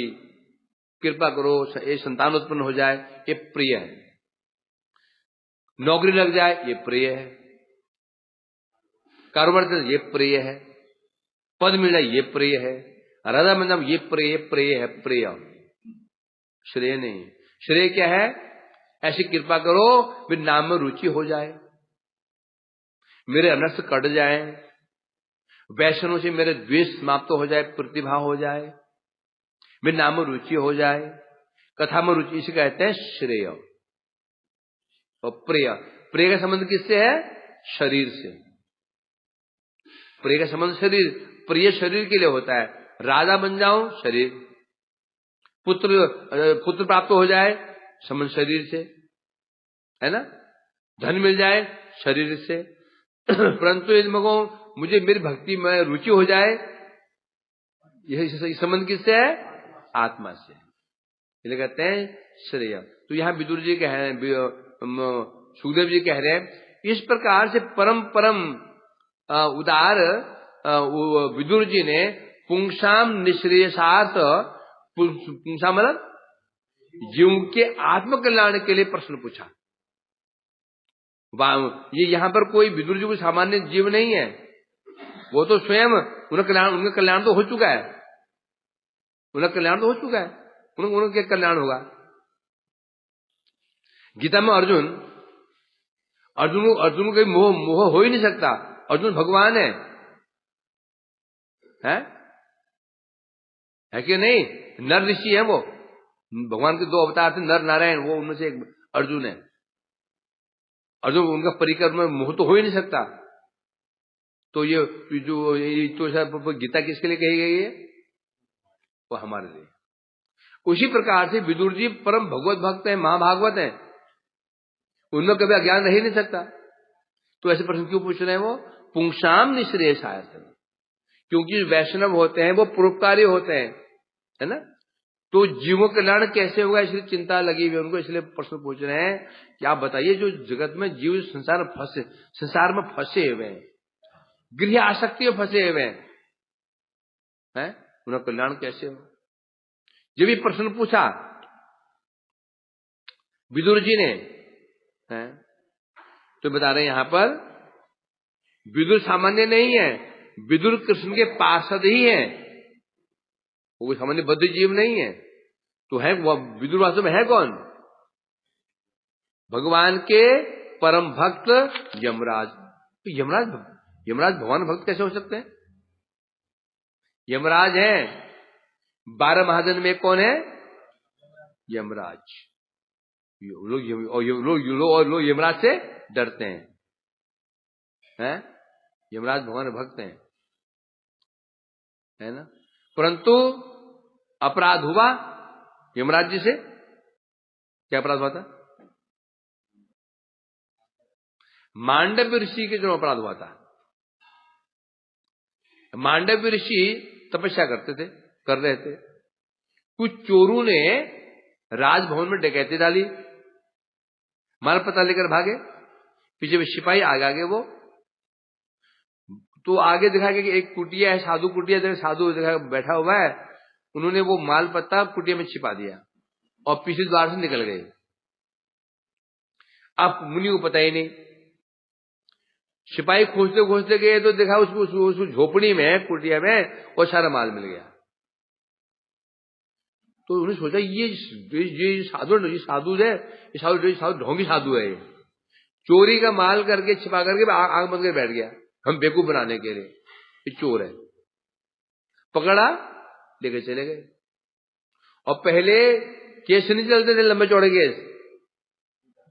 कृपा करो ये संतान उत्पन्न हो जाए, ये प्रिय है। नौकरी लग जाए, ये प्रिय है। कारोबार से ये प्रिय है। पद मिल जाए, ये प्रिय है। राजा बन जाए, ये प्रिय है। प्रिय, श्रेय नहीं। श्रेय क्या है? ऐसी कृपा करो मेरे नाम में रुचि हो जाए, मेरे अनर्थ कट जाए, वैष्णव से मेरे द्वेष समाप्त हो जाए, प्रतिभा हो जाए, मेरे नाम में रुचि हो जाए, कथा में रुचि, इसे कहते हैं श्रेय। और प्रिय, प्रिय का संबंध किससे है? शरीर से। प्रिय का संबंध शरीर, प्रिय शरीर के लिए होता है। राजा बन जाऊं, शरीर। पुत्र प्राप्त हो जाए, संबंध शरीर से है ना। धन मिल जाए, शरीर से। परंतु यदि मुझे मेरी भक्ति में रुचि हो जाए, यह संबंध किससे है? आत्मा से। इसलिए कहते हैं श्रेय। तो यहाँ विदुर जी कह रहे हैं, सुखदेव जी कह रहे हैं, इस प्रकार से परम उदार विदुर जी ने पुंसाम निःश्रेयसार्थ, पुंसा मतलब जीव के आत्मकल्याण के लिए प्रश्न पूछा। ये यहाँ पर कोई विदुर जी कोई सामान्य जीव नहीं है। वो तो स्वयं उनका कल्याण तो हो चुका है। उनका कल्याण तो हो चुका है। उनका क्या कल्याण होगा? गीता में अर्जुन का मोह हो ही नहीं सकता। अर्जुन भगवान है कि नहीं? नर ऋषि है वो। भगवान के 2 अवतार थे, नर नारायण, वो उनमें से एक अर्जुन है। अर्जुन उनका परिकर में मोह तो हो ही नहीं सकता। तो ये जो तो गीता किसके लिए कही गई है? वो हमारे लिए। उसी प्रकार से विदुर जी परम भगवत भक्त है, महाभागवत है, उनमें कभी अज्ञान रह ही नहीं सकता। तो ऐसे प्रश्न क्यों पूछ रहे हैं वो? पुंसाम निःश्रेयसाय, क्योंकि वैष्णव होते हैं वो परोपकारी होते हैं, है ना। तो जीवों का कल्याण कैसे होगा, इसलिए चिंता लगी हुई उनको। इसलिए प्रश्न पूछ रहे हैं कि आप बताइए, जो जगत में जीव संसार में फंसे हुए हैं, गृह आसक्ति में फंसे हुए हैं, उनका कल्याण कैसे हो? ये भी प्रश्न पूछा विदुर जी ने, तो बता रहे हैं यहां पर विदुर सामान्य नहीं है, विदुर कृष्ण के पार्षद ही है, वो कोई सामान्य बद्ध जीव नहीं है। तो है विदुर वास्तव में है कौन? भगवान के परम भक्त यमराज। तो यमराज भगवान भक्त कैसे हो सकते हैं? यमराज है 12 महाजन में कौन है? यमराज। लोग यमराज से डरते हैं, यमराज भगवान भक्त हैं, है ना। परंतु अपराध हुआ यमराज जी से। क्या अपराध हुआ था? मांडव्य ऋषि के जो अपराध हुआ था। मांडव्य ऋषि तपस्या कर रहे थे। कुछ चोरों ने राजभवन में डकैती डाली, माल पता लेकर भागे। पीछे में सिपाही आगे वो तो आगे दिखा कि एक कुटिया है, साधु कुटिया, साधु दिखा बैठा हुआ है। उन्होंने वो माल पत्ता कुटिया में छिपा दिया और पीछे द्वार से निकल गए। अब मुनि को पता ही नहीं। सिपाही खोजते खोजते गए तो देखा उस झोपड़ी में, कुटिया में और सारा माल मिल गया। तो उन्होंने सोचा ये साधु है, ये साधु ढोंगी साधु है। चोरी का माल करके छिपा करके आंख बंद कर बैठ गया, हम बेवकूफ बनाने के लिए, ये चोर है। पकड़ा, लेके चले गए। और पहले केस नहीं चलते थे लंबे चौड़े केस,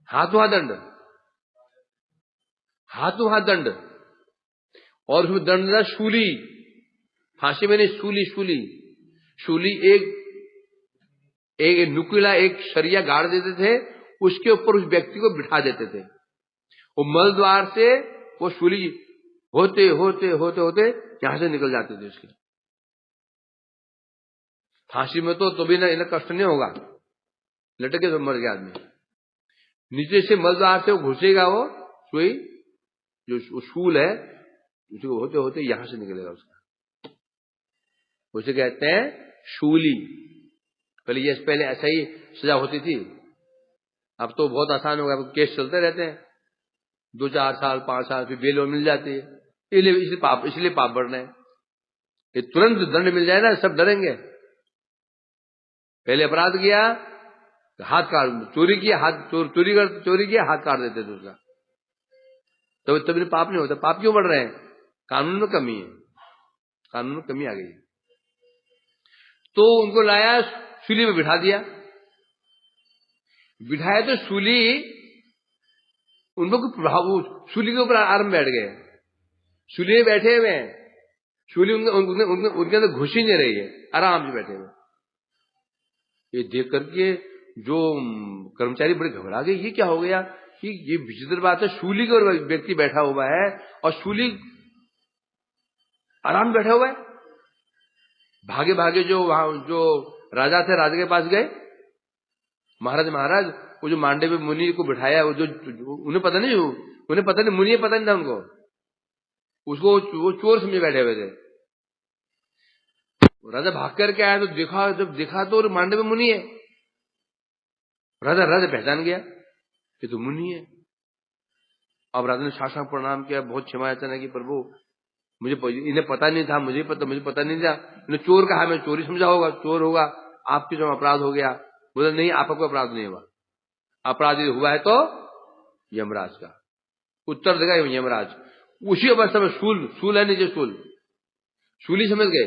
हाथों हाथ दंड, हाथों हाथ दंड। और उसमें दंड था शूली, फांसी में नहीं, शूली। शूली एक नुकीला एक सरिया गाड़ देते थे, उसके ऊपर उस व्यक्ति को बिठा देते थे। वो मल द्वार से वो शूली होते होते होते होते यहां से निकल जाते थे उसके। फांसी में तो भी ना इन्हें कष्ट नहीं होगा, लटके तो मर गया आदमी। नीचे से मल द्वार से वो घुसेगा, वो सुई जो शूल है उसको होते होते यहां से निकलेगा उसका। उसे कहते हैं शूली। पहले ऐसा ही सजा होती थी, अब तो बहुत आसान हो गया, केस चलते रहते हैं 2-4 साल 5 साल, फिर बेल मिल जाती है। इसलिए पाप बढ़ रहे हैं। ये तुरंत दंड मिल जाए ना, सब डरेंगे। पहले अपराध किया हाथ काट, चोरी किया हाथ काट देते थे उसका। तो तभी पाप नहीं होता। पाप क्यों बढ़ रहे हैं? कानून में कमी है, कानून में कमी आ गई। तो उनको लाया, सूली में बिठा दिया। बिठाया तो सूली उनको प्रभाव, सूली के ऊपर आराम बैठ गए। सूली में बैठे हुए हैं, सूली उनके अंदर घुस ही नहीं रही है, आराम से बैठे हुए। ये देख करके जो कर्मचारी बड़े घबरा गए, ये क्या हो गया कि ये विचित्र बात है, सूली के ऊपर व्यक्ति बैठा हुआ है और सूली आराम बैठा हुआ है। भागे भागे जो वहां जो राजा थे, राजा के पास गए। महाराज वो जो मांडव्य मुनि को बिठाया, वो जो उन्हें पता नहीं मुनि पता नहीं था उनको, उसको वो चोर समझे बैठे हुए थे। राजा भाग करके आया तो देखा तो मांडव्य मुनि है। राजा पहचान गया कि तो मुनि है। अब राजा ने साष्टांग प्रणाम किया, बहुत क्षमा याचना की, प्रभु मुझे इन्हें पता नहीं था, मुझे पता नहीं था। इन्हें चोर कहा, मैं चोरी समझा होगा, चोर होगा, आपके जो अपराध हो गया। बोले नहीं, आपका कोई अपराध नहीं हुआ, अपराध हुआ है तो यमराज का। उत्तर देगा यमराज। उसी अवस्था में सूल है नीचे, सूली समझ गए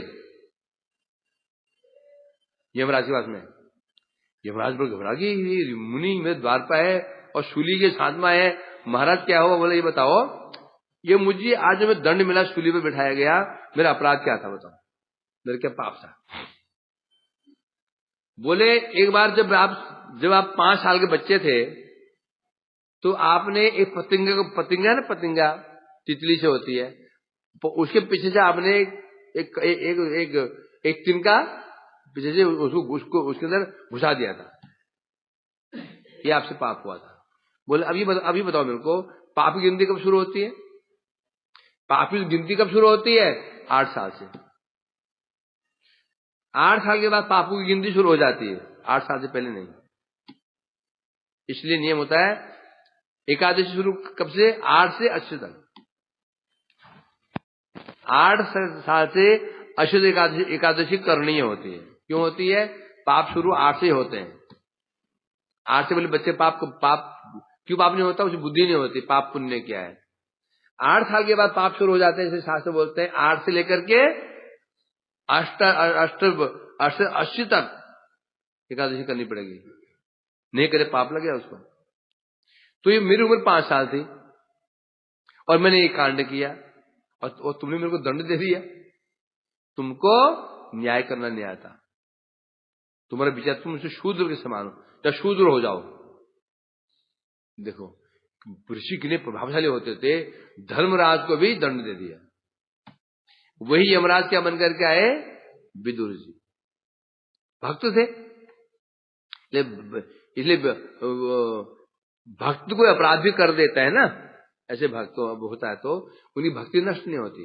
यमराज के पास में। यमराज पर घबरा गई, मुनि मेरे द्वार पर है और सूली के साथ में है, महाराज क्या हुआ? बोले ये बताओ, ये मुझे आज में दंड मिला, सूली पे बिठाया गया, मेरा अपराध क्या था बताओ, मेरे क्या पाप था? बोले एक बार जब आप 5 साल के बच्चे थे तो आपने एक पतंगा तितली से होती है, उसके पीछे से आपने एक तिनका पीछे से उसको उसके अंदर घुसा दिया था, ये आपसे पाप हुआ था। बोले अभी बताओ मेरे को, पाप की गिनती कब शुरू होती है? पाप की गिनती कब शुरू होती है? 8 साल से। 8 साल के बाद पापों की गिनती शुरू हो जाती है, 8 साल से पहले नहीं। इसलिए नियम होता है एकादशी शुरू कब से? 8 से 80 तक। 8 साल से अशुद्ध एकादशी करनी होती है। क्यों होती है? पाप शुरू 8 से होते हैं। 8 से पहले बच्चे पाप क्यों पाप नहीं होता? उसे बुद्धि नहीं होती पाप पुण्य क्या है। 8 साल के बाद पाप शुरू हो जाते हैं, इसे शास्त्र बोलते हैं 8 से लेकर के 80 तक एकादशी करनी पड़ेगी, नहीं करे पाप लगे उसको। तो ये मेरी उम्र 5 साल थी और मैंने ये कांड किया और तुमने मेरे को दंड दे दिया। तुमको न्याय करना नहीं आता, तुम्हारा विचार, तुम मुझसे शूद्र के समान हो, या शूद्र हो जाओ। देखो ऋषि कितने प्रभावशाली होते थे, धर्मराज को भी दंड दे दिया। वही यमराज क्या बनकर के आए, विदुर जी, भक्त थे। इसलिए भक्त को अपराध भी कर देता है ना, ऐसे भक्त होता है तो उनकी भक्ति नष्ट नहीं होती,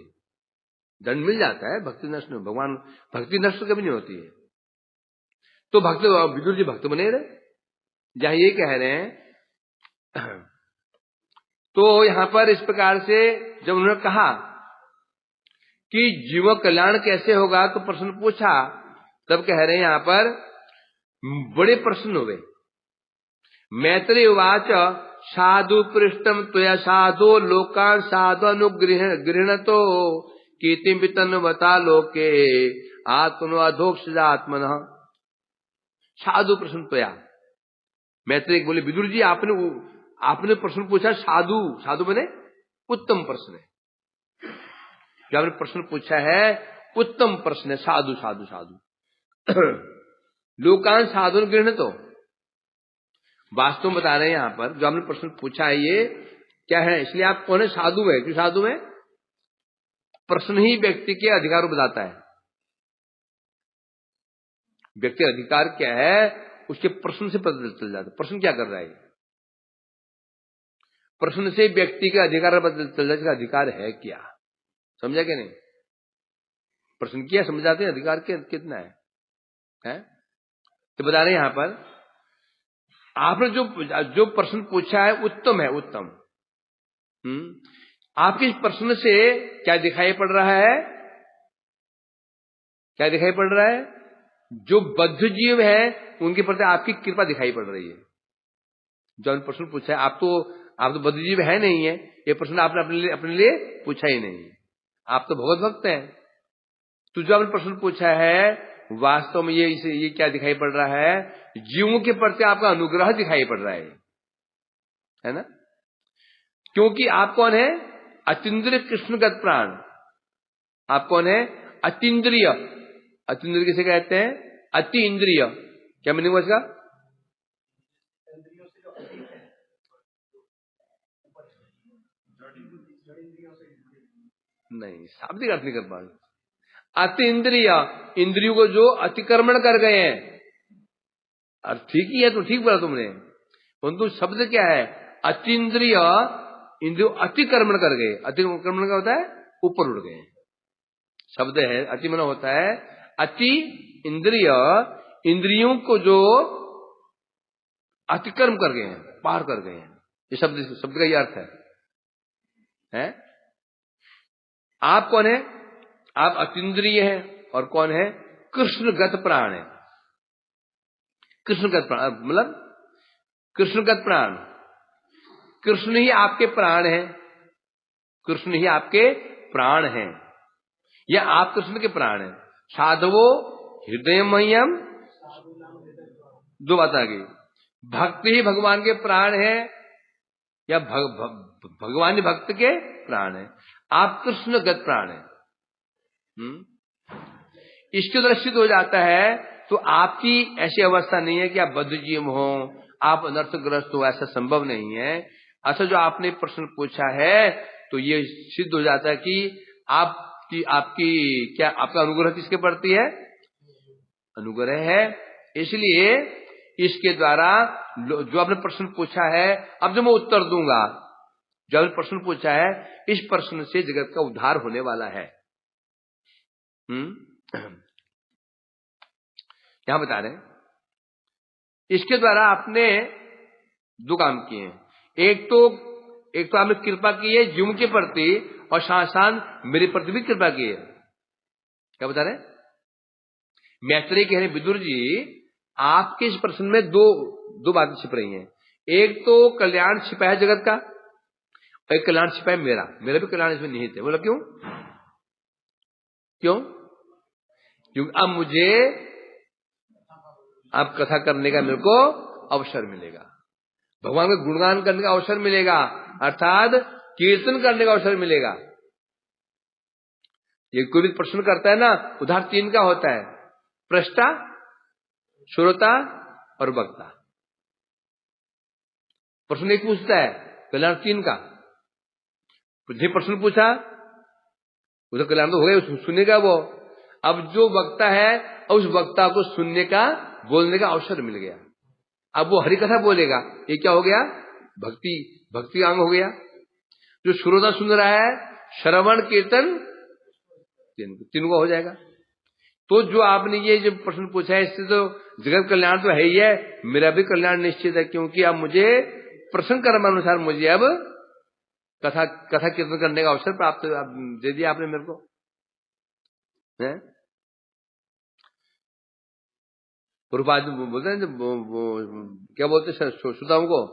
दंड मिल जाता है, भक्ति नष्ट नहीं, भगवान भक्ति नष्ट कभी नहीं होती है। तो भक्त विदुर जी भक्त बने रहे, जहां ये कह रहे हैं। तो यहां पर इस प्रकार से जब उन्होंने कहा कि जीव कल्याण कैसे होगा, तो प्रश्न पूछा, तब कह रहे हैं यहां पर बड़े प्रश्न हुए। मैत्रेय उवाच साधु पृष्ठम त्वया साधो लोकान साधु अनुगृहणतो कीर्तिम वितन्वता लोके आत्मनो अधोक्षजात्मन। साधु प्रश्न त्वया, मैत्रेय बोले विदुर जी आपने प्रश्न पूछा, साधु, साधु बने उत्तम प्रश्न है, जो आपने प्रश्न पूछा है उत्तम प्रश्न है, साधु साधु साधु। लोकान साधु गृहण, तो वास्तव में बता रहे हैं यहां पर जो आपने प्रश्न पूछा है ये क्या है, इसलिए आप कौन है, साधु है। क्यों साधु है, प्रश्न ही व्यक्ति के अधिकार को बताता है। व्यक्ति अधिकार क्या है उसके प्रश्न से पता चल जाता है, प्रश्न क्या कर रहा है। प्रश्न से व्यक्ति के अधिकार पता चल जाता है, अधिकार है क्या, समझा क्या नहीं। प्रश्न किया समझ जाते हैं अधिकार कितना है? तो बता रहे हैं यहां पर आपने जो प्रश्न पूछा है उत्तम है, उत्तम। आपके इस प्रश्न से क्या दिखाई पड़ रहा है, क्या दिखाई पड़ रहा है, जो बद्ध जीव है उनके प्रति आपकी कृपा दिखाई पड़ रही है। जो आपने प्रश्न पूछा है, आप तो बद्ध जीव है नहीं है, ये प्रश्न आपने अपने लिए पूछा ही नहीं है, आप तो भगवत भक्त हैं। तो जो आपने प्रश्न पूछा है वास्तव में ये क्या दिखाई पड़ रहा है, जीवों के प्रति आपका अनुग्रह दिखाई पड़ रहा है ना। क्योंकि आप कौन है, अतीन्द्रिय कृष्णगत प्राण। आप कौन है, अतीन्द्रिय। अतीन्द्रिय किसे कहते हैं, अति इंद्रिय। क्या मीनिंग हुआ इसका, नहीं शाब्दिक अर्थ नहीं कर पा रहे। अति इंद्रिय, इंद्रियों को जो अतिक्रमण कर गए हैं। और ठीक ही है, तो ठीक बोला तुमने, परंतु शब्द क्या है, अतीन्द्रिय, इंद्रियों अतिक्रमण कर गए। अतिक्रमण का होता है ऊपर उड़ गए, शब्द है अतिमन होता है अति इंद्रिय, इंद्रियों को जो अतिक्रम कर गए हैं, पार कर गए हैं, ये शब्द का ये अर्थ है? आप कौन है, आप अतीन्द्रिय हैं, और कौन है, कृष्णगत प्राण है। कृष्णगत प्राण मतलब कृष्णगत प्राण, कृष्ण ही आपके प्राण हैं, कृष्ण ही आपके प्राण हैं, या आप कृष्ण के प्राण हैं। साधवो हृदय मह्यम, दो बात आ गई, भक्त ही भगवान के प्राण है, या भगवान ही भक्त के प्राण है। आप कृष्णगत प्राण है। इसके द्वारा सिद्ध हो जाता है, तो आपकी ऐसी अवस्था नहीं है कि आप बद्ध जीव हो, आप अनर्थग्रस्त हो, ऐसा संभव नहीं है। अच्छा, जो आपने प्रश्न पूछा है तो ये सिद्ध हो जाता है कि आपकी क्या, आपका अनुग्रह किसके प्रति है, अनुग्रह है। इसलिए इसके द्वारा जो आपने प्रश्न पूछा है, अब जो मैं उत्तर दूंगा, जो आपने प्रश्न पूछा है, इस प्रश्न से जगत का उद्धार होने वाला है। यहां बता रहे हैं, इसके द्वारा आपने दो काम किए हैं। एक तो आपने कृपा की है जीव के प्रति, और साथ साथ मेरे प्रति भी कृपा की है। क्या बता रहे हैं, मैत्रेय कह रहे हैं विदुर जी, आपके इस प्रश्न में दो बातें छिप रही हैं। एक तो कल्याण छिपा है जगत का, और एक कल्याण छिपा है मेरा भी कल्याण इसमें निहित है। बोला क्यों? क्योंकि अब मुझे अब कथा करने का मेरे को अवसर मिलेगा, भगवान का गुणगान करने का अवसर मिलेगा, अर्थात कीर्तन करने का अवसर मिलेगा। ये कोई भी प्रश्न करता है ना, उधार तीन का होता है, प्रष्टा, श्रोता और वक्ता। प्रश्न एक पूछता है कल्याण 3 का। जो प्रश्न पूछा उसे कल्याण तो हो गया, सुनेगा वो। अब जो वक्ता है उस वक्ता को सुनने का, बोलने का अवसर मिल गया। अब वो हरि कथा बोलेगा, ये क्या हो गया? भक्ति अंग हो गया। जो श्रोता सुन रहा है, श्रवण कीर्तन तीनों का हो जाएगा। तो जो आपने ये जो प्रश्न पूछा है, इससे तो जगत कल्याण तो है ही है, मेरा भी कल्याण निश्चित है। क्योंकि अब मुझे प्रसन्न कर्मानुसार मुझे अब कथा कीर्तन करने का अवसर प्राप्त दे दिया आपने मेरे को, है? प्रभुपाद बोलते हैं, क्या बोलते हैं श्रोताओं को,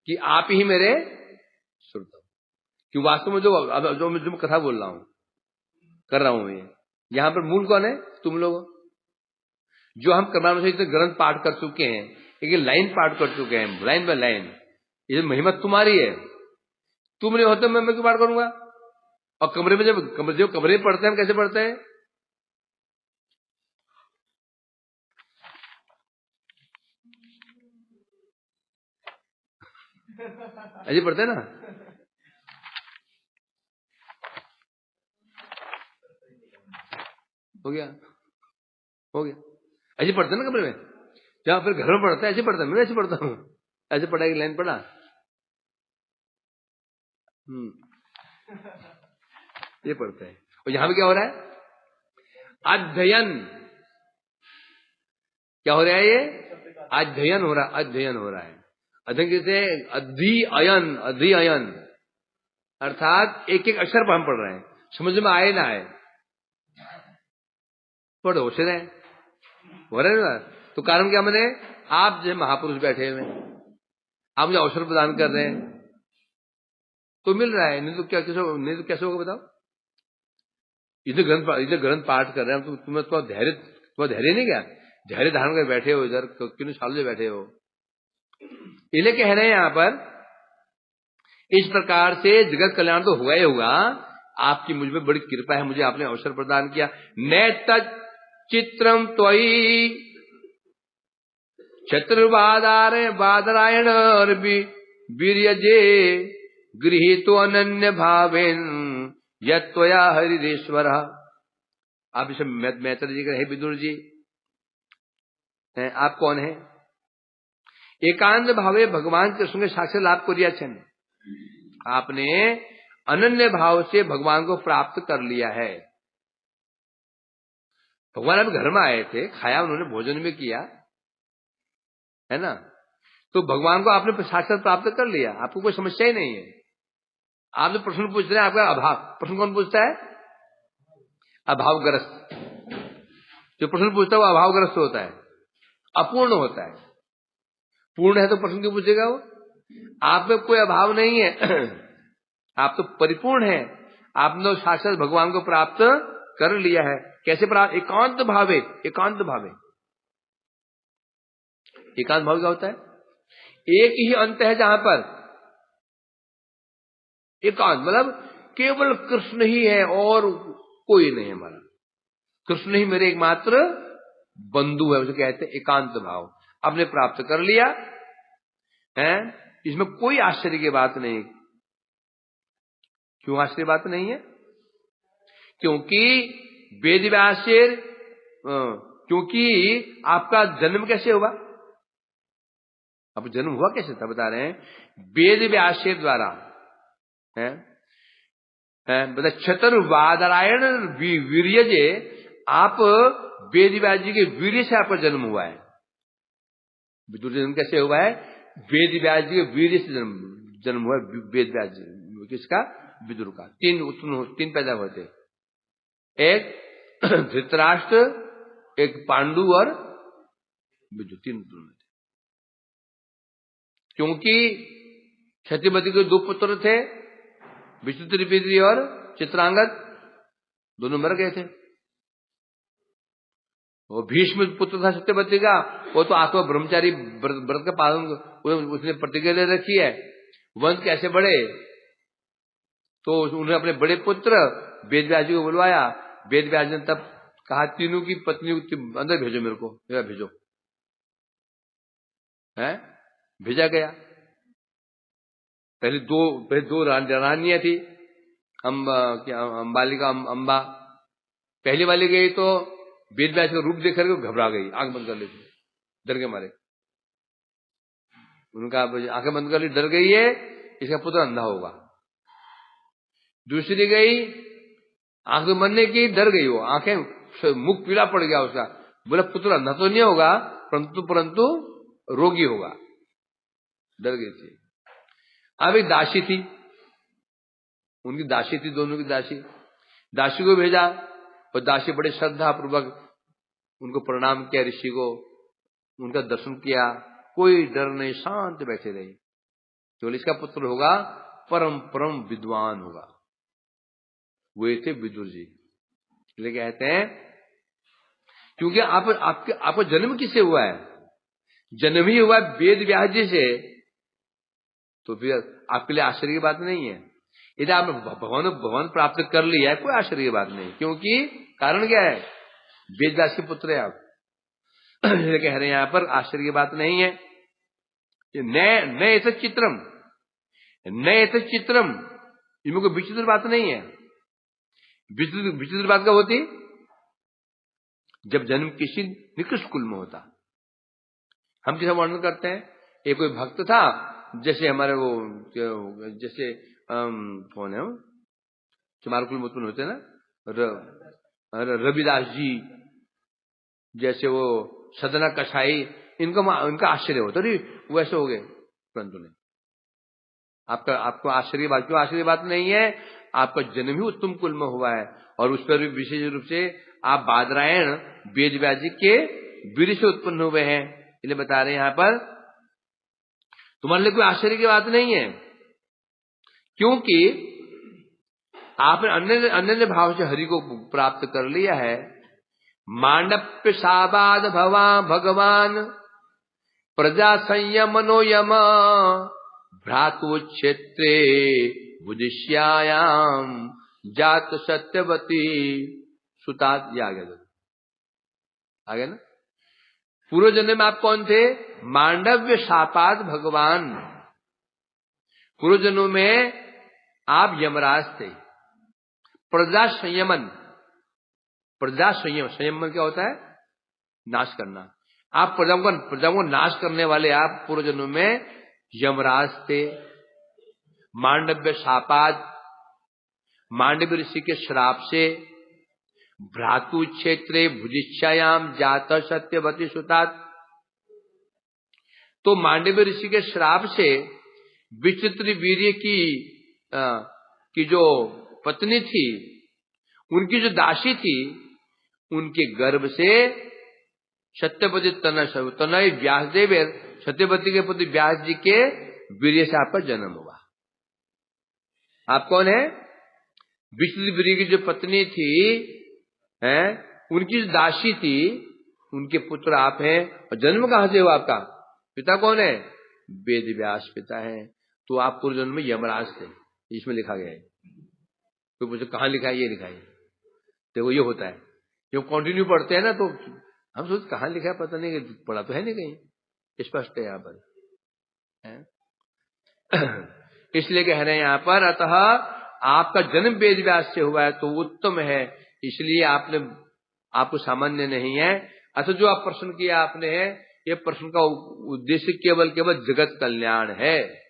कि आप ही मेरे श्रोता। कि वास्तव में जो मैं कथा बोल रहा हूं, कर रहा हूं, ये यहां पर मूल कौन है? तुम लोग। जो हम कर्मानुसार इतने ग्रंथ पाठ कर चुके हैं, एक लाइन पाठ कर चुके हैं, लाइन बाय लाइन, ये महिमा तुम्हारी है। तुम नहीं होते मैं क्यों पाठ करूंगा? और कमरे में जब कमरे में पढ़ते हैं, हम कैसे पढ़ते हैं? ऐसे पढ़ते हैं ना। हो गया ऐसे पढ़ते हैं ना कमरे में। जहां फिर घर में पढ़ता है ऐसे पढ़ता है, मैं ऐसे पढ़ता हूँ, ऐसे पढ़ा की लाइन पढ़ा। ये पढ़ते हैं। और यहां पे क्या हो रहा है? अध्ययन। क्या हो रहा है? ये अध्ययन हो रहा है। अध्ययन किसे? अध्ययन अर्थात एक एक अक्षर पर हम पढ़ रहे हैं, समझ में आए ना आए, पढ़ो होश रहे हो रहे ना। तो कारण क्या? मैंने आप जो महापुरुष बैठे हुए, आप मुझे अवसर प्रदान कर रहे हैं, तो मिल रहा है। नहीं तो कैसे होगा बताओ? इधर ग्रंथ पाठ कर रहे हैं, तो तुम्हें धैर्य नहीं क्या? धैर्य धारण कर बैठे हो, इधर कितने साल से बैठे हो। इसलिए कह रहे हैं यहां पर, इस प्रकार से जगत कल्याण तो हुआ ही हुआ। आपकी मुझ में बड़ी कृपा है, मुझे आपने अवसर प्रदान किया। नैतत् चित्रम त्वयि चतुर्वादरायण वीर्यजे गृहीतो अनन्य भावेन यत्त्वया हरिदेश्वर। आप इसे मैत्र जी कहे, विदुर जी आप कौन है? एकांत भावे भगवान कृष्ण के साक्षात लाभ को दिया छन। आपने अनन्य भाव से भगवान को प्राप्त कर लिया है। भगवान अभी घर में आए थे, खाया उन्होंने, भोजन भी किया, है ना। तो भगवान को आपने साक्षात प्राप्त कर लिया, आपको कोई समस्या ही नहीं है। आप जो प्रश्न पूछ रहे हैं, आपका अभाव प्रश्न कौन पूछता है? अभावग्रस्त। जो प्रश्न पूछता है वो अभावग्रस्त होता है, अपूर्ण होता है। पूर्ण है तो प्रश्न क्यों पूछेगा वो? आप में कोई अभाव नहीं है, आप तो परिपूर्ण है। आपने साक्षात भगवान को प्राप्त कर लिया है। कैसे प्राप्त? एकांत भावे। एकांत भाव क्या होता है? एक ही अंत है जहां पर एकांत, मतलब केवल कृष्ण ही है और कोई नहीं हमारा। कृष्ण ही मेरे एकमात्र बंधु है, उसे कहते हैं एकांत भाव। आपने प्राप्त कर लिया है, इसमें कोई आश्चर्य की बात नहीं। क्यों आश्चर्य बात नहीं है? क्योंकि वेदव्यासेर, क्योंकि आपका जन्म कैसे हुआ? अब जन्म हुआ कैसे था बता रहे हैं। वेदव्यासेर द्वारा है, बता चतुर्वादरायण वीर्यजे, आप वेदव्यास जी के वीर्य से आपका जन्म हुआ है। विदुर जन्म कैसे हुआ है? वेदव्यास जी के वीर्य से जन्म हुआ है। वेदव्यास जी किसका? विदुर का। तीन पैदा हुए थे, एक धृतराष्ट्र, एक पांडु और विदुर, तीन थे। क्योंकि सत्यवती के 2 पुत्र थे, विष्णु त्रिवेदी और चित्रांगद, दोनों मर गए थे। वो भीष्म पुत्र था सत्यवती का, वो तो आत्मा ब्रह्मचारी व्रत का पालन उसने प्रतिज्ञा ले रखी है। वंश कैसे बढ़े? तो उन्होंने अपने बड़े पुत्र वेदव्यास जी को बुलवाया। वेदव्यास ने तब कहा, तीनों की पत्नी अंदर भेजो, मेरे को भेजो, है? भेजा गया। पहले दो रानियां थी, अंबालिका अंबा। पहली वाली गई तो वेद व्यास का रूप देख करके घबरा गई, आंख बंद कर ली, डर के मारे। उनका आंखें बंद कर ली, डर गई है, इसका पुत्र अंधा होगा। दूसरी गई, आंख बनने की, डर गई वो, आंखें, मुख पीला पड़ गया उसका, बोला पुत्र अंधा तो नहीं होगा, परंतु रोगी होगा, डर गई थी। अब एक दासी थी, उनकी दासी थी, दोनों की दासी को भेजा, और दासी बड़े श्रद्धा पूर्वक उनको प्रणाम किया, ऋषि को उनका दर्शन किया, कोई डर नहीं, शांत बैठे रही। तो इसका पुत्र होगा, परम परम विद्वान होगा। वे थे विदुर जी। इसलिए कहते हैं, क्योंकि आपका जन्म किससे हुआ है? जन्म ही हुआ है वेद व्यास जी से, तो फिर आपके लिए आश्चर्य की बात नहीं है। यदि आपने भगवान प्राप्त कर लिया है, कोई आश्चर्य की बात नहीं, क्योंकि कारण क्या है? वेद व्यास के पुत्र है आप। कह रहे हैं यहां पर आश्चर्य की बात नहीं है। नए चित्रम, इनमें कोई विचित्र बात नहीं है। विचित्र बात क्या होती? जब जन्म किसी निकृष्ट कुल में होता। हम किसा वर्णन करते हैं, एक कोई भक्त था, जैसे हमारे वो, जैसे कौन है वो, चमार कुल में उत्पन्न होते हैं ना, रविदास जी, जैसे वो सदना कसाई, इनका आश्चर्य होता, अरे वो ऐसे हो गए, परंतु नहीं। आपको आश्चर्य बात, क्यों आश्चर्य बात नहीं है? आपका जन्म ही उत्तम कुल में हुआ है, और उस पर भी विशेष रूप से आप बादरायण वेद व्यास जी के वीर से उत्पन्न हुए हैं, इसलिए बता रहे हैं यहां पर, तुम्हारे लिए कोई आश्चर्य की बात नहीं है, क्योंकि आपने अन्य भाव से हरि को प्राप्त कर लिया है। मांडप्य साबाद भगवान प्रजा संयमनो यम भ्रातु क्षेत्रे बुदिश्यायाम जात सत्यवती सुतात। ये आ गया ना। पूर्व जन्म में आप कौन थे? मांडव्य शापाद भगवान। पूर्व जन्म में आप यमराज थे। प्रजा संयमन क्या होता है? नाश करना। आप प्रजाओं को नाश करने वाले आप पूर्व जन्म में यमराज थे। मांडव्य शापाद, मांडव्य ऋषि के श्राप से, भ्रातु क्षेत्रे भुजिष्यायाम जात सत्यवती सुतात। तो मांडव्य ऋषि के श्राप से विचित्र वीर्य की जो पत्नी थी, उनकी जो दासी थी, उनके गर्भ से सत्यवती तनय व्यासदेव, सत्यवती के पुत्र व्यास जी के वीर्य से आपका जन्म हुआ। आप कौन है? विचित्र वीर्य की जो पत्नी थी, उनकी जो दासी थी, उनके पुत्र आप हैं। और जन्म कहां से हुआ आपका? पिता कौन है? वेद व्यास पिता है। तो आप पूर्व जन्म में यमराज थे, इसमें लिखा गया है। तो मुझे कहां लिखा है? ये लिखा है। देखो ये होता है, जो कंटिन्यू पढ़ते हैं ना, तो हम सोचते कहां लिखा है, पता नहीं, पढ़ा तो है नहीं कहीं, स्पष्ट है यहाँ पर। इसलिए कह रहे हैं यहाँ पर, अतः आपका जन्म वेद व्यास से हुआ है तो उत्तम है, इसलिए आपको सामान्य नहीं है। अतः जो आप प्रश्न किया आपने है, ये प्रश्न का उद्देश्य केवल जगत कल्याण है,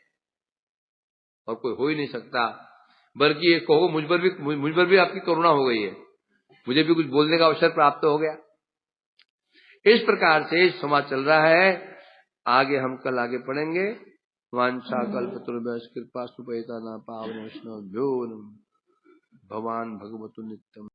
और कोई हो ही नहीं सकता। बल्कि ये कहो मुझ पर भी आपकी करुणा हो गई है, मुझे भी कुछ बोलने का अवसर प्राप्त हो गया। इस प्रकार से समाज चल रहा है। आगे हम कल आगे पढ़ेंगे। वांछा कल्पतरुभ्यश्च कृपा सुपैता न पावन वैष्णवेभ्यो नमः। भगवान भगवतो नित्यम्।